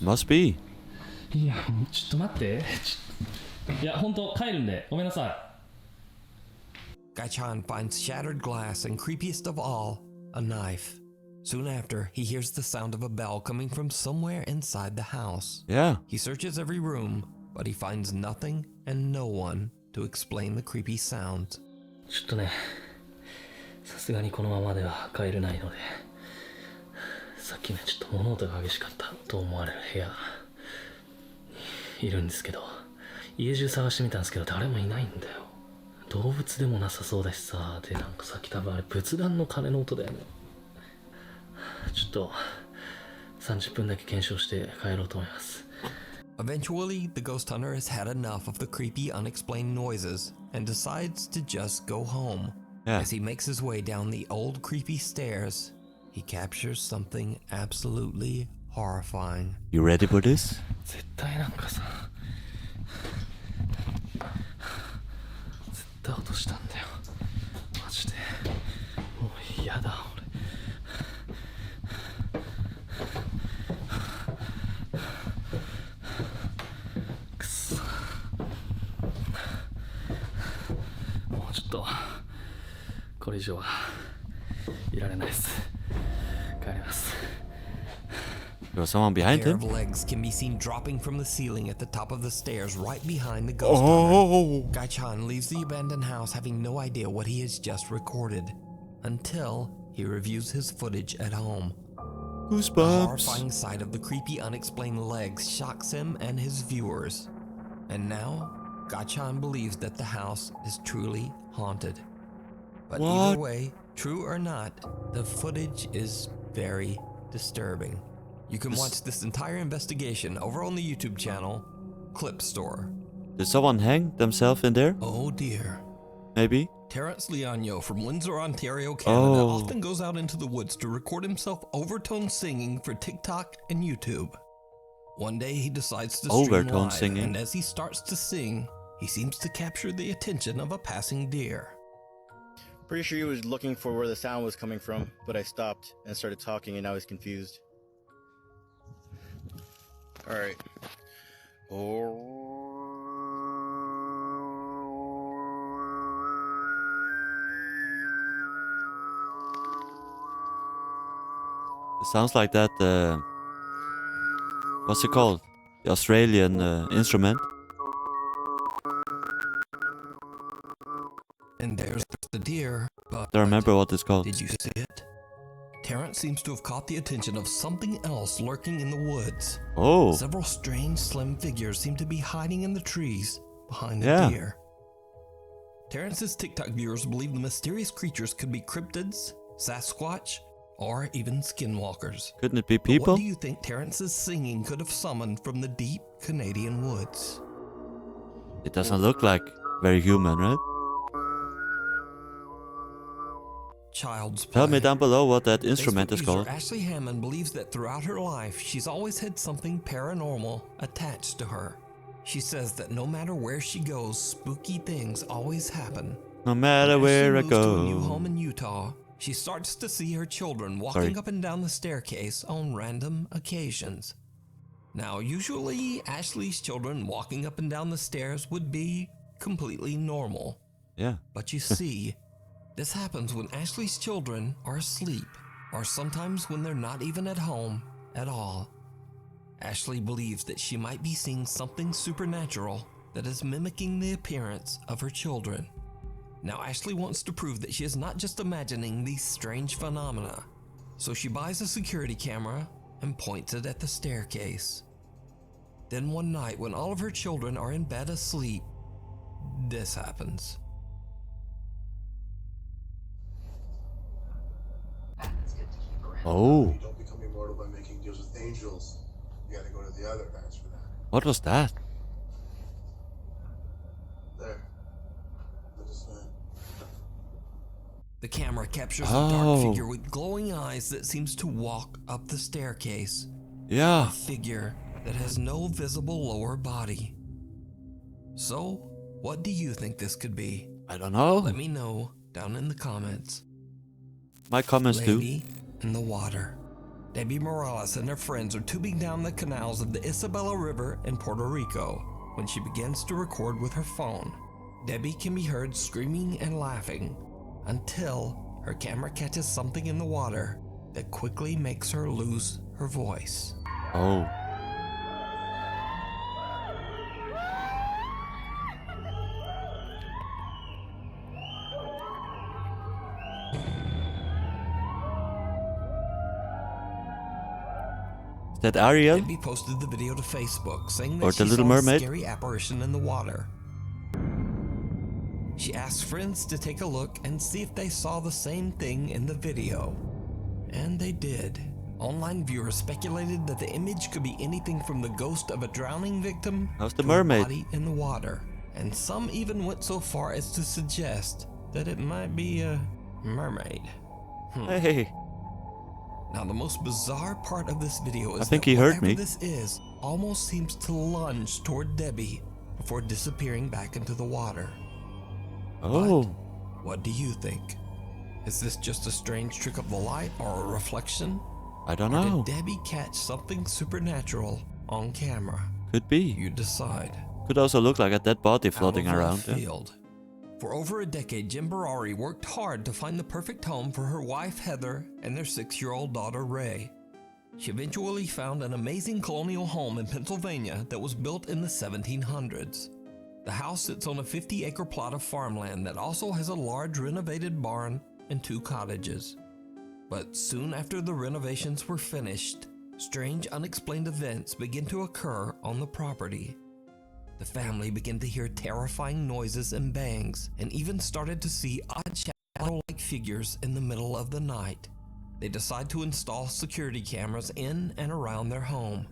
Must be. いやちょっと待っていや本当帰るんでごめんなさい Gaichan finds shattered glass and, creepiest of all, a knife. Soon after, he hears the sound of a bell coming from somewhere inside the house. Yeah. He searches every room, but he finds nothing and no one to explain the creepy sounds. ちょっとねさすがにこのままでは帰れないのでさっきねちょっと物音が激しかったと思われる部屋いるんですけど家中探してみたんですけど誰もいないんだよ。動物でもなさそうだしさ、でなんかさっき多分あれ仏壇の鐘の音だよね。ちょっと30分だけ検証して帰ろうと思います。 Eventually, the ghost hunter has had enough of the creepy, unexplained noises and decides to just go home. Yeah. As he makes his way down the old creepy stairs, he captures something absolutely horrifying. You ready for this? 絶対なんかさ、絶対落としたんだよ。マジで。もう嫌だ俺。くそ。もうちょっとこれ以上はいられないです。帰ります。There was someone A behind pair him. of legs can be seen dropping from the ceiling at the top of the stairs right behind the ghost hunter. Oh, Guy Chan leaves the abandoned house having no idea what he has just recorded until he reviews his footage at home. The goosebumps. horrifying sight of the creepy, unexplained legs shocks him and his viewers. And now, Guy Chan believes that the house is truly haunted. But What? either way, true or not, the footage is very disturbing. You can watch this entire investigation over on the YouTube channel, Clip Store. Did someone hang themselves in there? Oh dear. Maybe. Terrence Leonio from Windsor, Ontario, Canada Oh. often goes out into the woods to record himself overtone singing for TikTok and YouTube. One day he decides to stream Overtone live, singing. and as he starts to sing, he seems to capture the attention of a passing deer. Pretty sure he was looking for where the sound was coming from, but I stopped and started talking and now he's confused. Alright. It sounds like that. What's it called? The Australian instrument. And there's the deer, but Don't remember what it's called. did you see it? Terrence seems to have caught the attention of something else lurking in the woods. Oh, Several strange, slim figures seem to be hiding in the trees behind the Yeah. deer. Terrence's TikTok viewers believe the mysterious creatures could be cryptids, Sasquatch, or even skinwalkers. couldn't it be But people? what do you think Terrence's singing could have summoned from the deep Canadian woods? It doesn't look like very human, right? Child's Tell me play. down below what that instrument Facebook is called. user Ashley Hammond believes that throughout her life, she's always had something paranormal attached to her. She says that no matter where she goes, spooky things always happen. No matter As where I she moves to a new home go. in Utah, she starts to see her children walking Sorry. up and down the staircase on random occasions. Now, usually, Ashley's children walking up and down the stairs would be completely normal. Yeah. But you see, this happens when Ashley's children are asleep, or sometimes when they're not even at home at all. Ashley believes that she might be seeing something supernatural that is mimicking the appearance of her children. Now, Ashley wants to prove that she is not just imagining these strange phenomena, so she buys a security camera and points it at the staircase. Then one night, when all of her children are in bed asleep, this happens. Oh, Don't become immortal by making deals with angels. You gotta go to the other guys for that. what was that? There. Look at that. The camera captures a Oh. dark figure with glowing eyes that seems to walk up the staircase. Yeah. A figure that has no visible lower body. So, what do you think this could be? I don't know. Let me know down in the comments. My comments too. Lady in the water. Debbie Morales and her friends are tubing down the canals of the Isabella River in Puerto Rico when she begins to record with her phone. Debbie can be heard screaming and laughing until her camera catches something in the water that quickly makes her lose her voice. Oh. that Ariel? Debbie posted the video to Facebook, saying that Or she the Little saw Mermaid? a scary apparition in the water. She asked friends to take a look and see if they saw the same thing in the video. And they did. Online viewers speculated that the image could be anything from the ghost of a drowning victim How's the to mermaid? a body in the water. And some even went so far as to suggest that it might be a mermaid. Hey. Now the most bizarre part of this video is I think that he heard whatever me. this is almost seems to lunge toward Debbie before disappearing back into the water. Oh. But what do you think? Is this just a strange trick of the light or a reflection? I don't Or know. did Debbie catch something supernatural on camera? Could be. You decide. Could also look like a dead body floating Out of around. left field. For over a decade, Jen Barari worked hard to find the perfect home for her wife Heather and their 6-year-old daughter Ray. She eventually found an amazing colonial home in Pennsylvania that was built in the 1700s. The house sits on a 50-acre plot of farmland that also has a large renovated barn and 2 cottages. But soon after the renovations were finished, strange unexplained events began to occur on the property. The family began to hear terrifying noises and bangs, and even started to see odd shadow-like figures in the middle of the night. They decide to install security cameras in and around their home.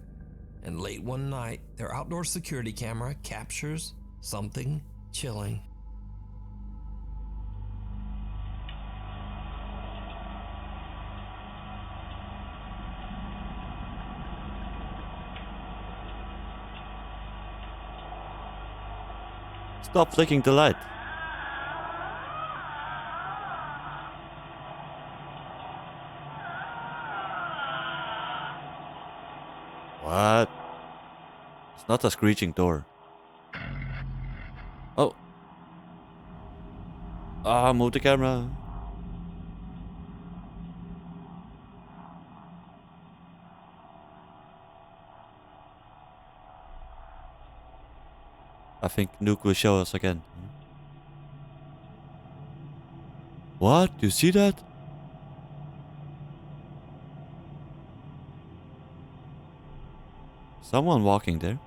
And late one night, their outdoor security camera captures something chilling. Stop flicking the light. What? It's not a screeching door. Oh. Ah, move the camera. I think Nuke will show us again. What? You see that? Someone walking there.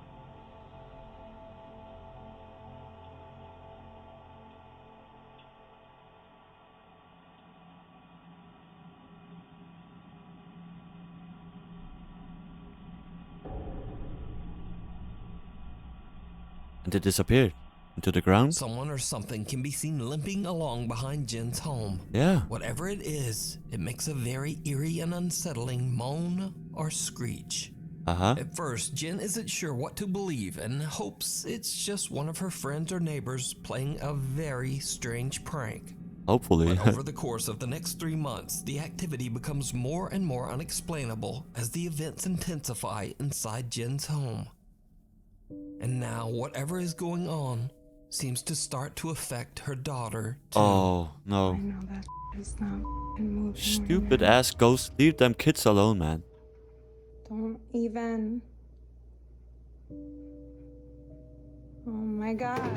And it disappeared into the ground. Someone or something can be seen limping along behind Jen's home. Yeah. Whatever it is, it makes a very eerie and unsettling moan or screech. Uh-huh. At first, Jen isn't sure what to believe and hopes it's just one of her friends or neighbors playing a very strange prank. Hopefully. But over the course of the next 3 months, the activity becomes more and more unexplainable as the events intensify inside Jen's home. And now, whatever is going on seems to start to affect her daughter, too. Oh, no. I know that is not moving. Stupid ass ghosts. Leave them kids alone, man. Don't even. Oh my god.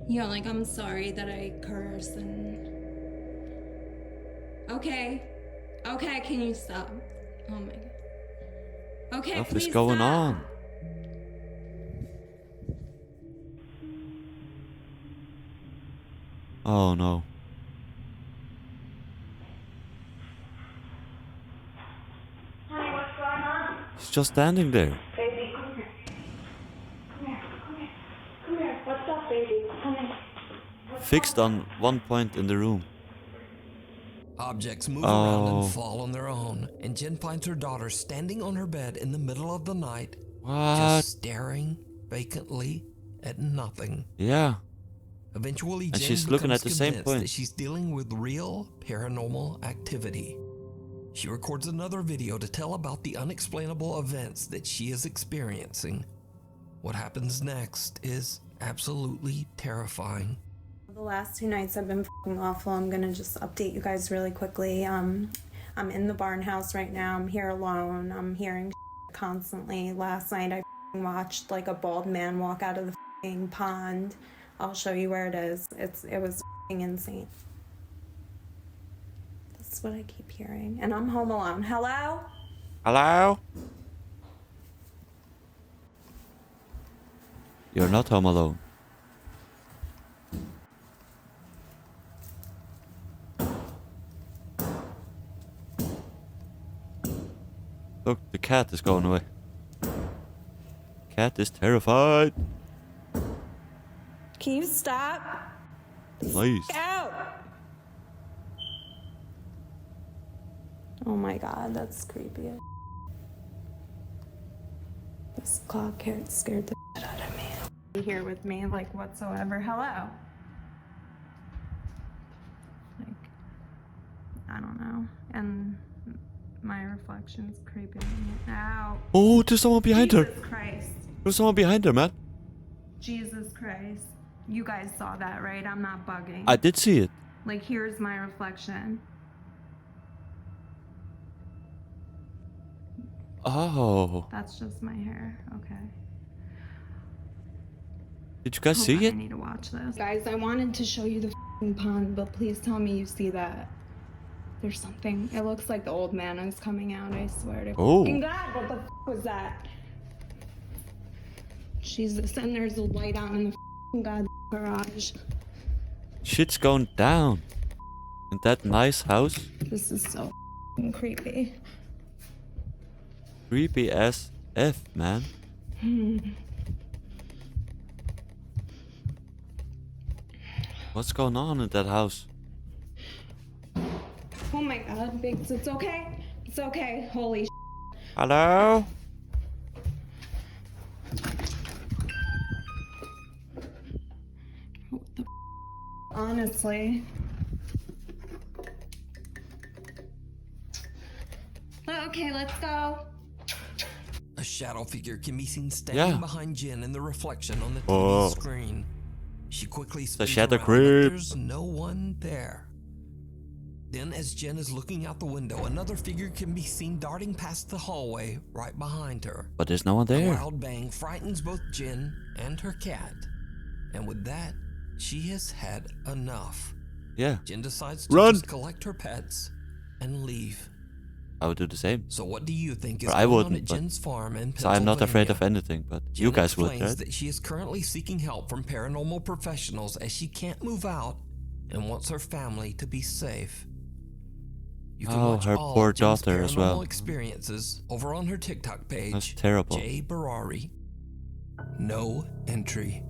Yeah, like, I'm sorry that I curse and... Okay. Okay, can you stop? Oh my god. Okay, What please is going stop. on? Oh no. Honey, what's going on? He's just standing there. Baby, come here. Come here, come here. Come here. What's up, baby? Come here. Fixed on one point in the room. Objects move around Oh. and fall on their own, and Jen finds her daughter standing on her bed in the middle of the night, What? just staring vacantly at nothing. Yeah. Eventually, And Jen she's looking becomes at the same convinced point. that she's dealing with real paranormal activity. She records another video to tell about the unexplainable events that she is experiencing. What happens next is absolutely terrifying. The last 2 nights have been fucking awful. I'm gonna just update you guys really quickly. I'm in the barn house right now. I'm here alone. I'm hearing constantly. Last night I watched like a bald man walk out of the pond. I'll show you where it is. It was insane. That's what I keep hearing. And I'm home alone. Hello? Hello? You're not home alone. Look, the cat is going away. Cat is terrified. Can you stop? Nice. Out! Oh my god, that's creepy. This clock scared the shit out of me. Be here with me, like, whatsoever. Hello? Like, I don't know. And my reflection's creeping me out. Oh, there's someone behind her. Jesus Christ. There's someone behind her, man. Jesus Christ. You guys saw that, right? I'm not bugging. I did see it. Like, here's my reflection. Oh. That's just my hair. Okay. Did you guys Hold see on, it? I need to watch this. Guys, I wanted to show you the pond, but please tell me you see that. There's something. It looks like the old man is coming out, I swear to Oh. God, what the was that? Jesus, and there's a light on in the God garage. Shit's going down. In that nice house. This is so creepy. Creepy as F, man. What's going on in that house? Oh my God, Biggs, it's okay. It's okay. Holy Hello? honestly. Okay, let's go. A shadow figure can be seen standing behind Jen in the reflection on the TV Oh. screen. She quickly The spins shadow around, but creep. there's no one there. Then, as Jen is looking out the window, another figure can be seen darting past the hallway right behind her. But there's no one A there. loud bang frightens both Jen and her cat. And with that, she has had enough. Yeah. Jen decides to Run! just collect her pets and leave. I would do the same. So what do you think is Or I going on wouldn't, at but- Jen's farm in So I'm not afraid of Pennsylvania? anything, but Jen you guys would, explains right? that she is currently seeking help from paranormal professionals as she can't move out and wants her family to be safe. You can Oh, watch her all poor of Jen's daughter as paranormal well. experiences over on her TikTok page. That's terrible. Jay Barari. No entry.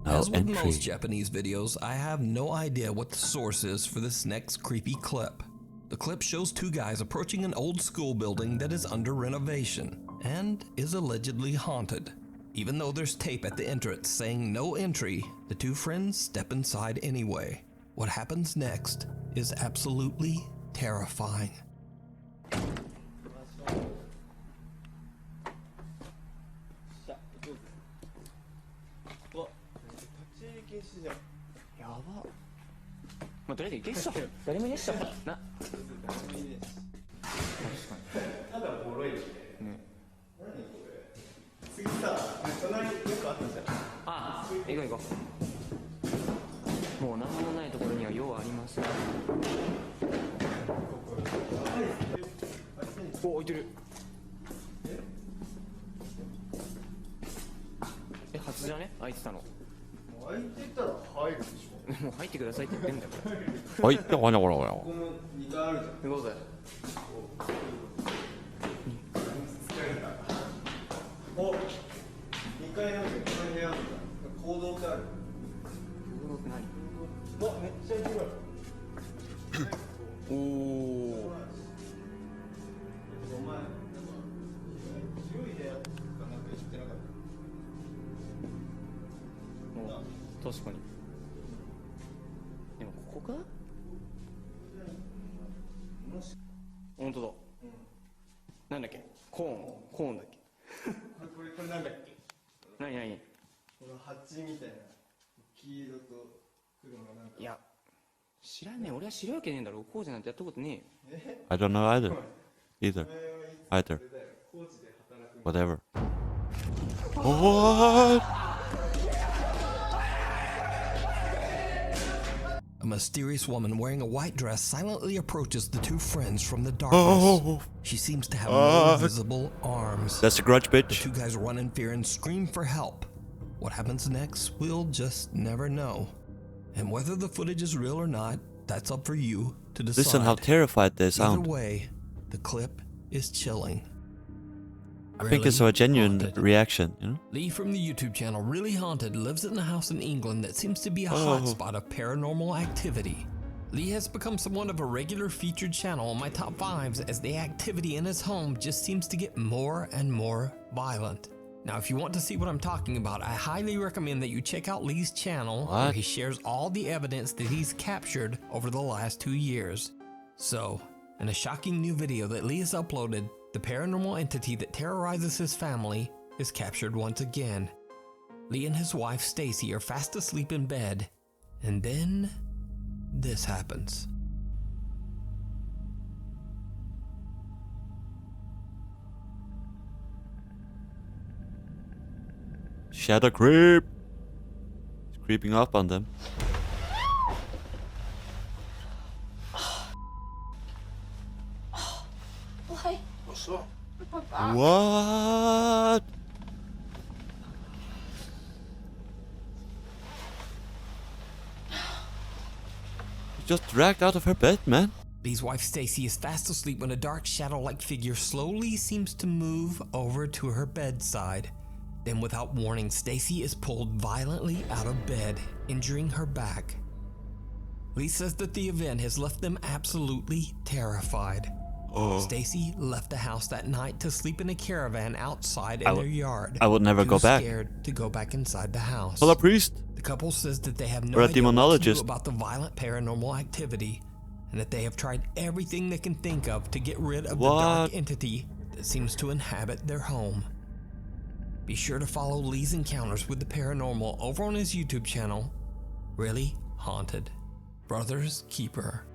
No As with entry. most Japanese videos, I have no idea what the source is for this next creepy clip. The clip shows two guys approaching an old school building that is under renovation and is allegedly haunted. Even though there's tape at the entrance saying no entry, the two friends step inside anyway. What happens next is absolutely terrifying. I don't know either. Whatever. What? A mysterious woman wearing a white dress silently approaches the two friends from the darkness. She seems to have no visible arms. That's a grudge, bitch. The two guys run in fear and scream for help. What happens next, we'll just never know. And whether the footage is real or not, that's up for you to decide. Listen how terrified they sound. Either way, the clip is chilling. I think it's a genuine reaction, you know? Lee from the YouTube channel Really Haunted lives in a house in England that seems to be a hotspot of paranormal activity. Lee has become somewhat of a regular featured channel on my top 5s as the activity in his home just seems to get more and more violent. Now, if you want to see what I'm talking about, I highly recommend that you check out Lee's channel where he shares all the evidence that he's captured over the last 2 years. So, in a shocking new video that Lee has uploaded, the paranormal entity that terrorizes his family is captured once again. Lee and his wife Stacy are fast asleep in bed, and then this happens. Shadow creep. It's creeping up on them. What's up? What? Just dragged out of her bed, man. Lee's wife Stacy is fast asleep when a dark shadow-like figure slowly seems to move over to her bedside. Then without warning, Stacy is pulled violently out of bed, injuring her back. Lee says that the event has left them absolutely terrified. Stacy left the house that night to sleep in a caravan outside in their yard. I would never go back. Scared to go back inside the house. Call a priest. The couple says that they have no Or a idea what to do demonologist. about the violent paranormal activity, and that they have tried everything they can think of to get rid of the dark entity that seems to inhabit their home. Be sure to follow Lee's encounters with the paranormal over on his YouTube channel, Really Haunted, Brother's Keeper.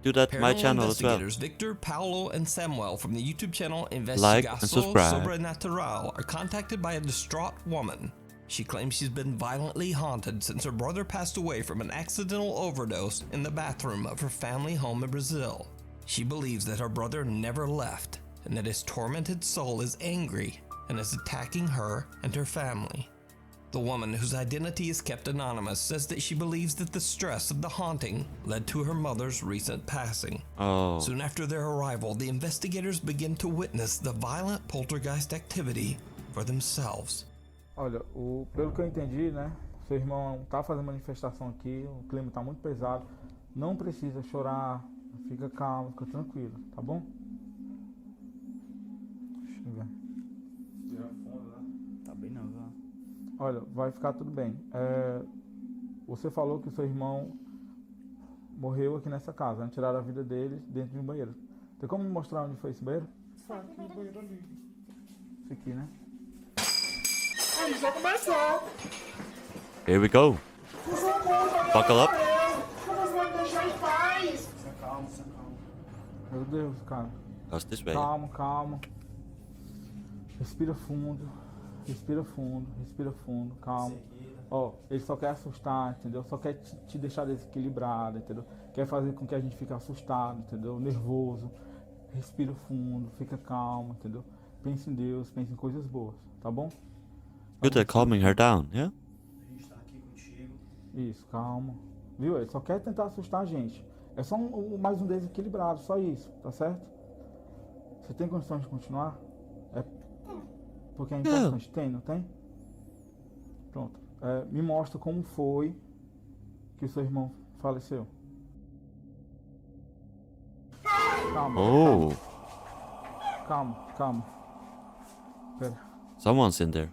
Do that to my channel as well. Investigators Victor, Paolo, and Samuel from the YouTube channel Like and Investigação subscribe. Sobrenatural are contacted by a distraught woman. She claims she's been violently haunted since her brother passed away from an accidental overdose in the bathroom of her family home in Brazil. She believes that her brother never left and that his tormented soul is angry and is attacking her and her family. The woman, whose identity is kept anonymous, says that she believes that the stress of the haunting led to her mother's recent passing. Soon after their arrival, the investigators begin to witness the violent poltergeist activity for themselves. Olha, pelo que eu entendi, né? Seu irmão tá fazendo manifestação aqui, o clima tá muito pesado. Não precisa chorar, fica calmo, fica tranquilo, tá bom? Deixa eu ver. Tá bem não, viu? Olha, vai ficar tudo bem. Você falou que o seu irmão morreu aqui nessa casa, né? Tiraram a vida dele dentro de um banheiro. Tem como me mostrar onde foi esse banheiro? Sabe, no banheiro ali. Esse aqui, né? Já começou. Here we go. Buckle up. Vocês vão me deixar em paz. Calma. Meu Deus, cara. Goes this way. Calma. Respira fundo, calma. Ó, ele só quer assustar, entendeu? Só quer te deixar desequilibrado, entendeu? Quer fazer com que a gente fique assustado, entendeu? Nervoso. Respira fundo, fica calmo, entendeu? Pense em Deus, pense em coisas boas, tá bom? Good at calming her down, yeah? A gente tá aqui contigo. Isso, calma. Viu? Ele só quer tentar assustar a gente. É só mais um desequilibrado, só isso, tá certo? Você tem condições de continuar? É porque é importante. Tem, não tem? Pronto. Me mostra como foi que o seu irmão faleceu. Calma. Calma. Pera. Someone's in there.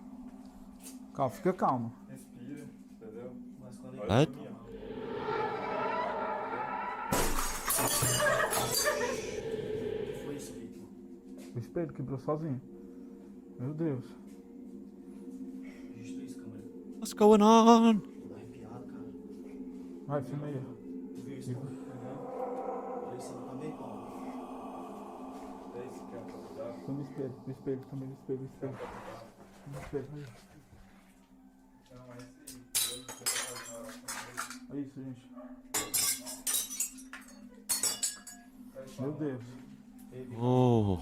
Calma, fica calmo. Respira, entendeu? Mas quando ele Right? foi isso, Vitor? O espelho quebrou sozinho. Meu Deus. Registra isso, câmera. What's going on? Tô arrepiado, cara. Vai, filma aí. Tu viu isso? Olha isso também, Paulo. Filma o espelho também, o espelho. No espelho, aí. É isso, gente. Meu Deus. Oh.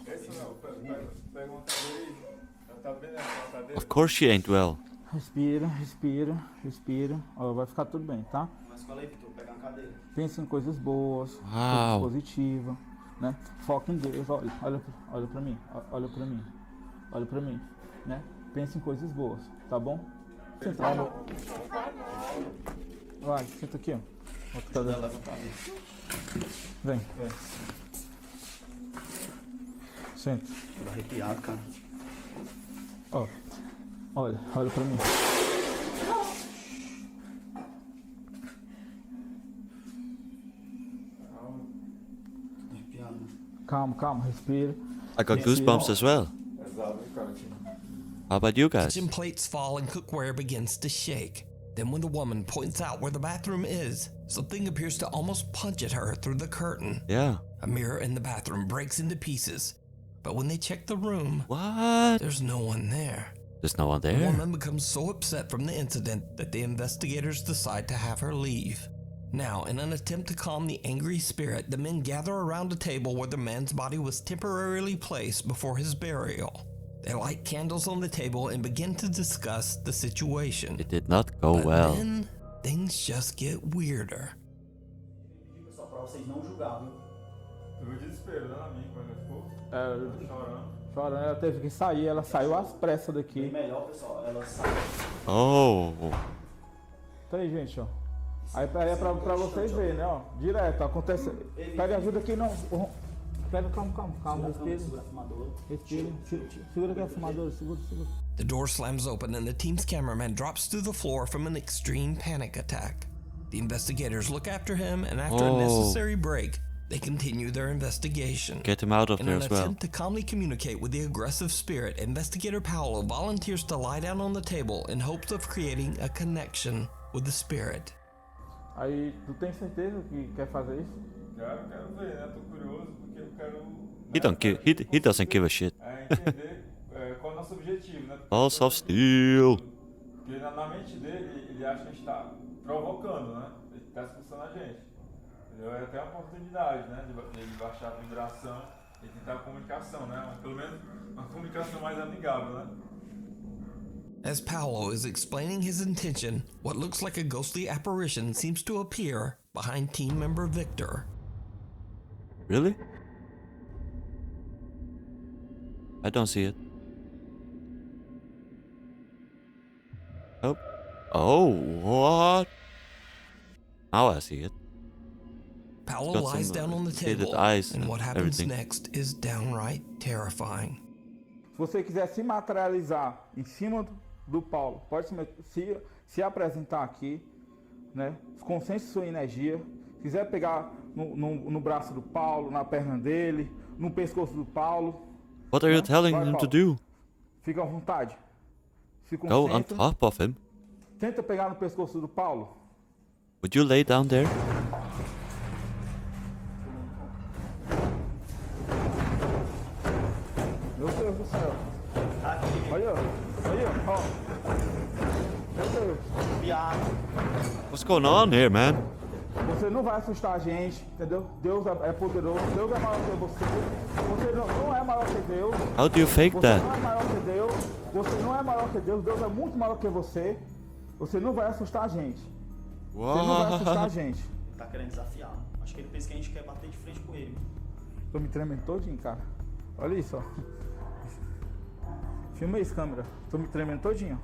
Of course she ain't well. Respira, respira, respira. Ó, vai ficar tudo bem, tá? Pensa em coisas boas, coisas positivas, né? Foca em Deus, olha pra mim, olha pra mim, olha pra mim, né? Pensa em coisas boas, tá bom? Senta. Vai, senta aqui, ó. Outra cadeira. Vem. Senta. Tô arrepiado, cara. Ó, olha pra mim. Calma, respira. I got goosebumps as well. How about you guys? Kitchen plates fall and cookware begins to shake. Then when the woman points out where the bathroom is, something appears to almost punch at her through the curtain. Yeah. A mirror in the bathroom breaks into pieces. But when they check the room, what? There's no one there. There's no one there? The woman becomes so upset from the incident that the investigators decide to have her leave. Now, in an attempt to calm the angry spirit, the men gather around a table where the man's body was temporarily placed before his burial. They light candles on the table and begin to discuss the situation. It did not go well. Then, things just get weirder. Só pra vocês não julgar, viu? Tu viu o desespero, né, amigo, quando ela ficou? Chorando, ela teve que sair, ela saiu às pressas daqui. Bem melhor, pessoal, ela sai. Oh. Tá aí, gente, ó. Aí é pra vocês verem, né, ó. Direto, acontece. Pega ajuda aqui, não. Pega, calma, respira. Segura aqui a fumadora, segura. The door slams open and the team's cameraman drops through the floor from an extreme panic attack. The investigators look after him, and after a necessary break, they continue their investigation. Get him out of there as In an well. attempt to calmly communicate with the aggressive spirit, Investigator Paolo volunteers to lie down on the table in hopes of creating a connection with the spirit. Aí, tu tem certeza que quer fazer isso? Quero ver, né? Tô curioso porque eu quero. He doesn't give a shit. Entender qual é o nosso objetivo, né? Balls of steel. Porque na mente dele, ele acha que a gente tá provocando, né? Ele tá expulsando a gente. Entendeu? É até uma oportunidade, né? De baixar a vibração e tentar a comunicação, né? Pelo menos uma comunicação mais amigável, né? As Paolo is explaining his intention, what looks like a ghostly apparition seems to appear behind team member Victor. Really? I don't see it. Oh, what? Now I see it. Paolo lies down on the table, and what happens next is downright terrifying. Se você quiser se materializar em cima do Paulo, pode se apresentar aqui, né? Concentre sua energia. Se quiser pegar no braço do Paulo, na perna dele, no pescoço do Paulo. What are you telling him to do? Fica à vontade. Se Go on top of him. Tenta pegar no pescoço do Paulo. Would you lay down there? Meu Deus do céu. Olha, ó. Meu Deus. What's going on here, man? Você não vai assustar a gente, entendeu? Deus é poderoso, Deus é maior que você. Você não é maior que Deus. How do you fake that? Você não é maior que Deus. Você não é maior que Deus. Deus é muito maior que você. Você não vai assustar a gente. Você não vai assustar a gente. Tá querendo desafiar. Acho que ele pensa que a gente quer bater de frente com ele. Tô me tremendo todinho, cara. Olha isso, ó. Filma isso, câmera. Tô me tremendo todinho.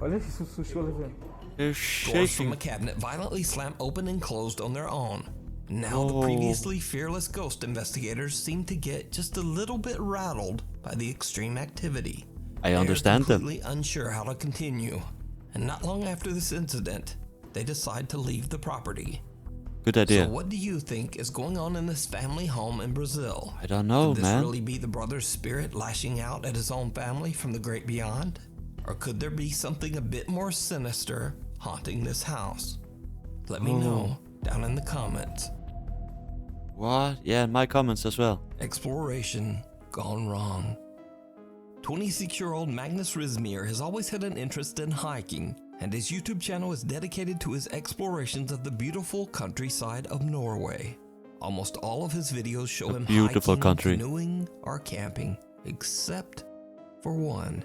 Olha esse susto que eu levei. Doors from a cabinet violently slam open and closed on their own. Now the previously fearless ghost investigators seem to get just a little bit rattled by the extreme activity. I understand them. They're completely unsure how to continue. And not long after this incident, they decide to leave the property. Good idea. So what do you think is going on in this family home in Brazil? I don't know, Could this man. really be the brother's spirit lashing out at his own family from the great beyond? Or could there be something a bit more sinister haunting this house? Let me know down in the comments. What? Yeah, in my comments as well. Exploration gone wrong. 26-year-old Magnus Rizmir has always had an interest in hiking, and his YouTube channel is dedicated to his explorations of the beautiful countryside of Norway. Almost all of his videos show him beautiful hiking, country. canoeing, or camping, except for one.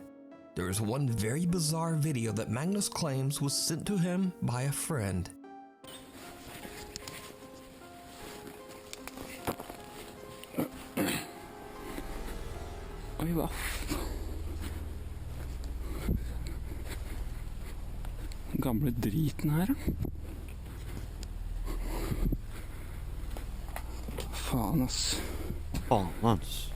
There is one very bizarre video that Magnus claims was sent to him by a friend. Oi, hva? Den gamle driten her, da. Faen, ass. Faen, ass.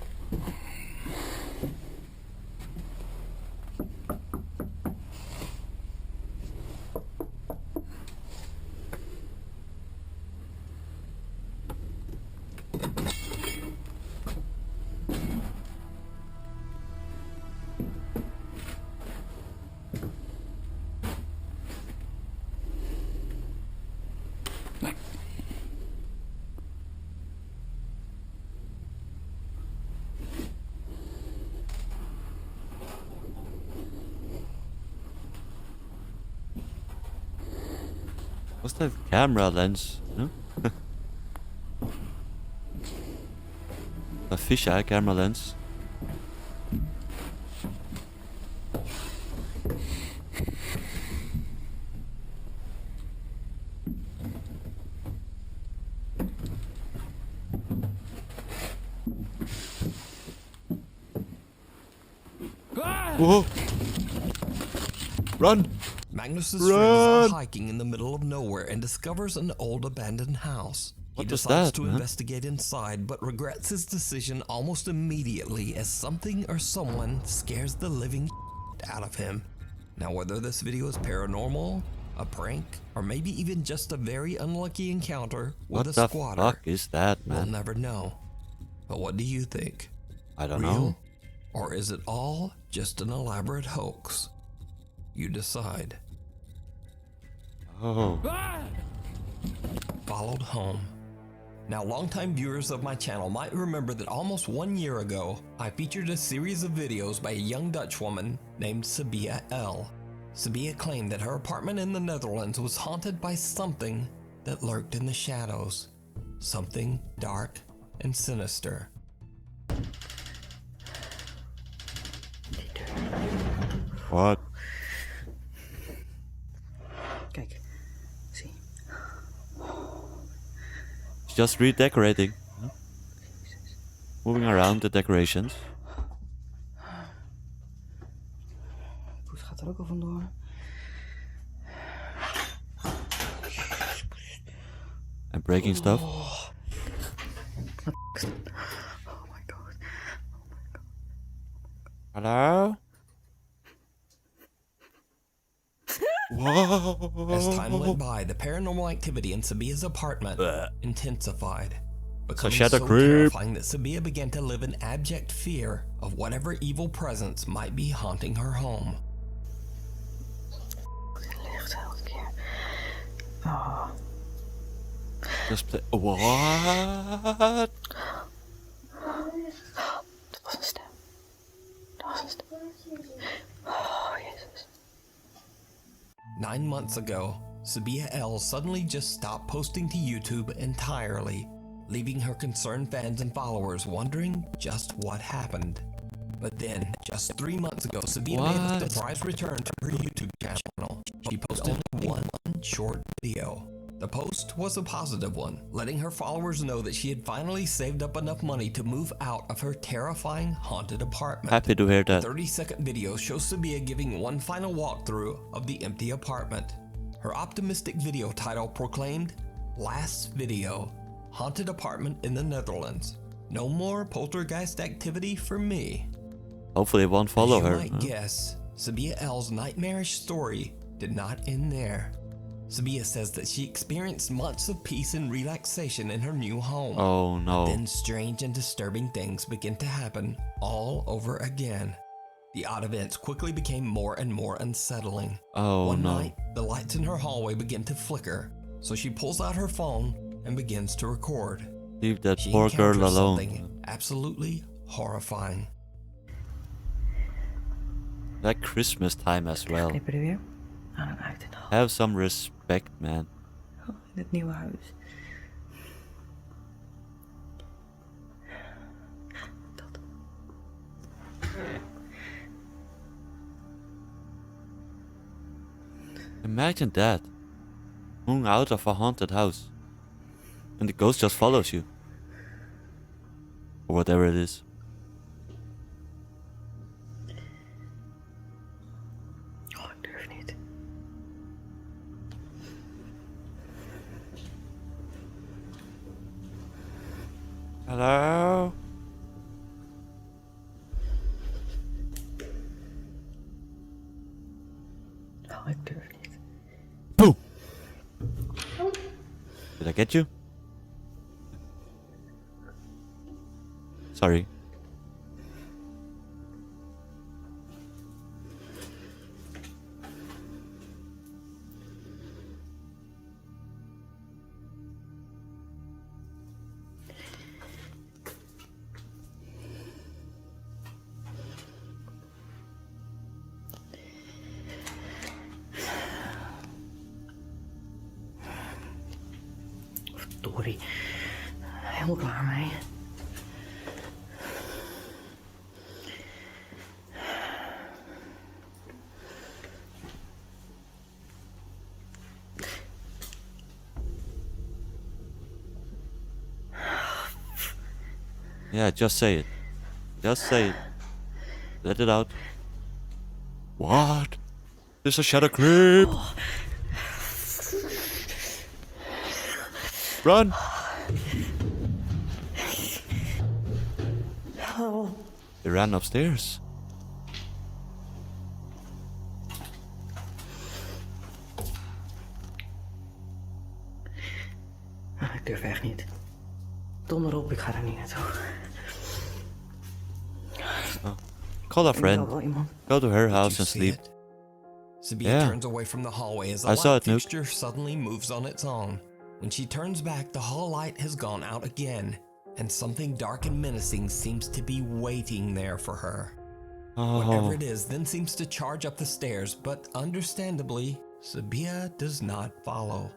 What's that camera lens? No? A fisheye camera lens. Whoa! Run! Magnus's friend is out hiking in the middle of nowhere and discovers an old abandoned house. He What was decides that, to man? investigate inside, but regrets his decision almost immediately as something or someone scares the living out of him. Now, whether this video is paranormal, a prank, or maybe even just a very unlucky encounter with What a the squatter, fuck is that, we'll man? never know. But what do you think? I don't Real? know. Or is it all just an elaborate hoax? You decide. Oh. Followed home. Now, longtime viewers of my channel might remember that almost 1 year ago, I featured a series of videos by a young Dutch woman named Sabia L. Sabia claimed that her apartment in the Netherlands was haunted by something that lurked in the shadows. Something dark and sinister. What? Kijk, zie. Just redecorating. Huh? Moving around the decorations. Poes gaat er ook al vandoor. And breaking stuff. Oh my god. Hello? Whoa. As time went by, the paranormal activity in Sabia's apartment intensified, becoming shadow so creep. terrifying that Sabia began to live in abject fear of whatever evil presence might be haunting her home. Licht elke keer. Oh. Just play. What? Dat was een stem. Dat was een stem. Oh, Jezus. 9 months ago, Sabia L suddenly just stopped posting to YouTube entirely, leaving her concerned fans and followers wondering just what happened. But then, just 3 months ago, Sabia made a What? surprise return to her YouTube channel. She posted one short video. The post was a positive one, letting her followers know that she had finally saved up enough money to move out of her terrifying haunted apartment. Happy to hear The that. 30-second video shows Sabia giving one final walkthrough of the empty apartment. Her optimistic video title proclaimed, "Last video, haunted apartment in the Netherlands. No more poltergeist activity for me." Hopefully it won't follow As you her. might guess, Sabia L's nightmarish story did not end there. Sabia says that she experienced months of peace and relaxation in her new home. Oh no. Then strange and disturbing things begin to happen all over again. The odd events quickly became more and more unsettling. Oh One no. night, the lights in her hallway begin to flicker, so she pulls out her phone and begins to record. Leave that She poor girl encounters alone. something absolutely horrifying. Like Christmas time as well. Knippen er weer. Have some respect, man. In het nieuwe huis. Imagine that. Moving out of a haunted house. And the ghost just follows you. Or whatever it is. Oh, ik durf niet. Hello? Oh, ik durf niet. Boom! Did I get you? Sorry. Verdorie. Helemaal klaar mee. Yeah, just say it. Just say it. Let it out. What? There's a shadow creep. Run! Oh. They ran upstairs. Ik durf echt niet. Donder op, ik ga er niet naartoe. Call a friend. Go to her house and sleep. Sabia turns away from the hallway as the light fixture suddenly moves on its own. When she turns back, the hall light has gone out again, and something dark and menacing seems to be waiting there for her. Whatever it is then seems to charge up the stairs, but understandably, Sabia does not follow.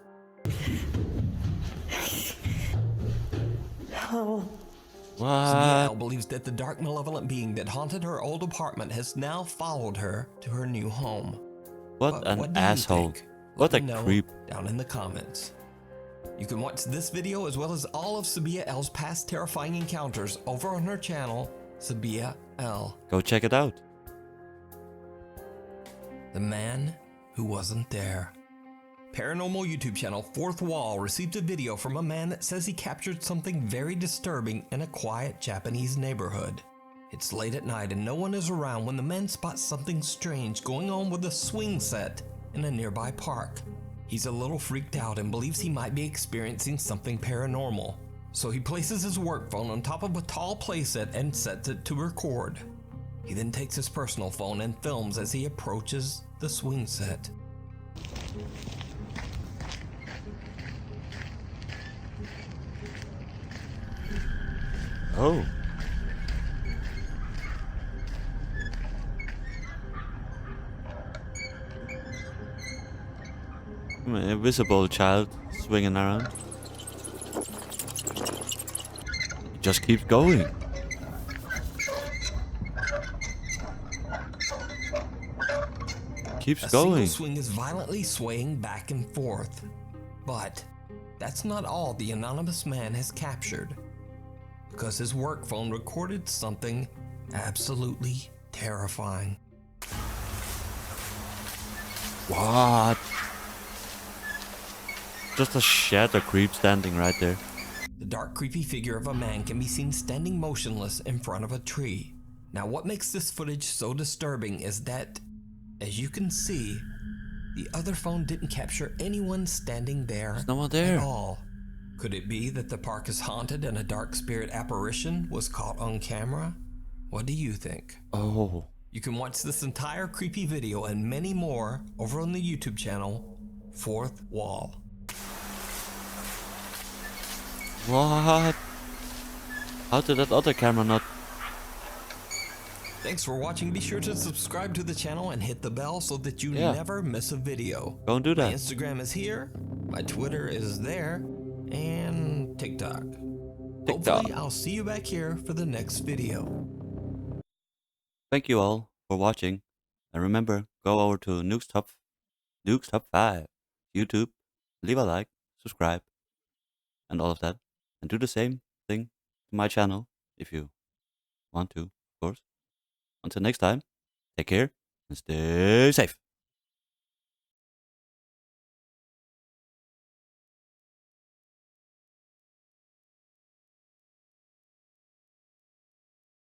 Sabia L believes that the dark, malevolent being that haunted her old apartment has now followed her to her new home. What an asshole. What a creep. Down in the comments. You can watch this video as well as all of Sabia L's past terrifying encounters over on her channel, Sabia L. Go check it out. The man who wasn't there. Paranormal YouTube channel Fourth Wall received a video from a man that says he captured something very disturbing in a quiet Japanese neighborhood. It's late at night and no one is around when the man spots something strange going on with a swing set in a nearby park. He's a little freaked out and believes he might be experiencing something paranormal. So he places his work phone on top of a tall playset and sets it to record. He then takes his personal phone and films as he approaches the swing set. Oh. An invisible child swinging around. It just keeps going. Keeps going. A single swing is violently swaying back and forth. But that's not all the anonymous man has captured, because his work phone recorded something absolutely terrifying. What? Just a shadow creep standing right there. The dark, creepy figure of a man can be seen standing motionless in front of a tree. Now, what makes this footage so disturbing is that, as you can see, the other phone didn't capture anyone standing there. There's no one there at all. Could it be that the park is haunted and a dark spirit apparition was caught on camera? What do you think? Oh. You can watch this entire creepy video and many more over on the YouTube channel, Fourth Wall. What? How did that other camera not Thanks for watching. Be sure to subscribe to the channel and hit the bell so that you never miss a video. Go and do that. My Instagram is here, my Twitter is there, and TikTok. Hopefully, I'll see you back here for the next video. Thank you all for watching. And remember, go over to Nuke's Top 5 YouTube, leave a like, subscribe, and all of that. And do the same thing to my channel if you want to, of course. Until next time, take care and stay safe.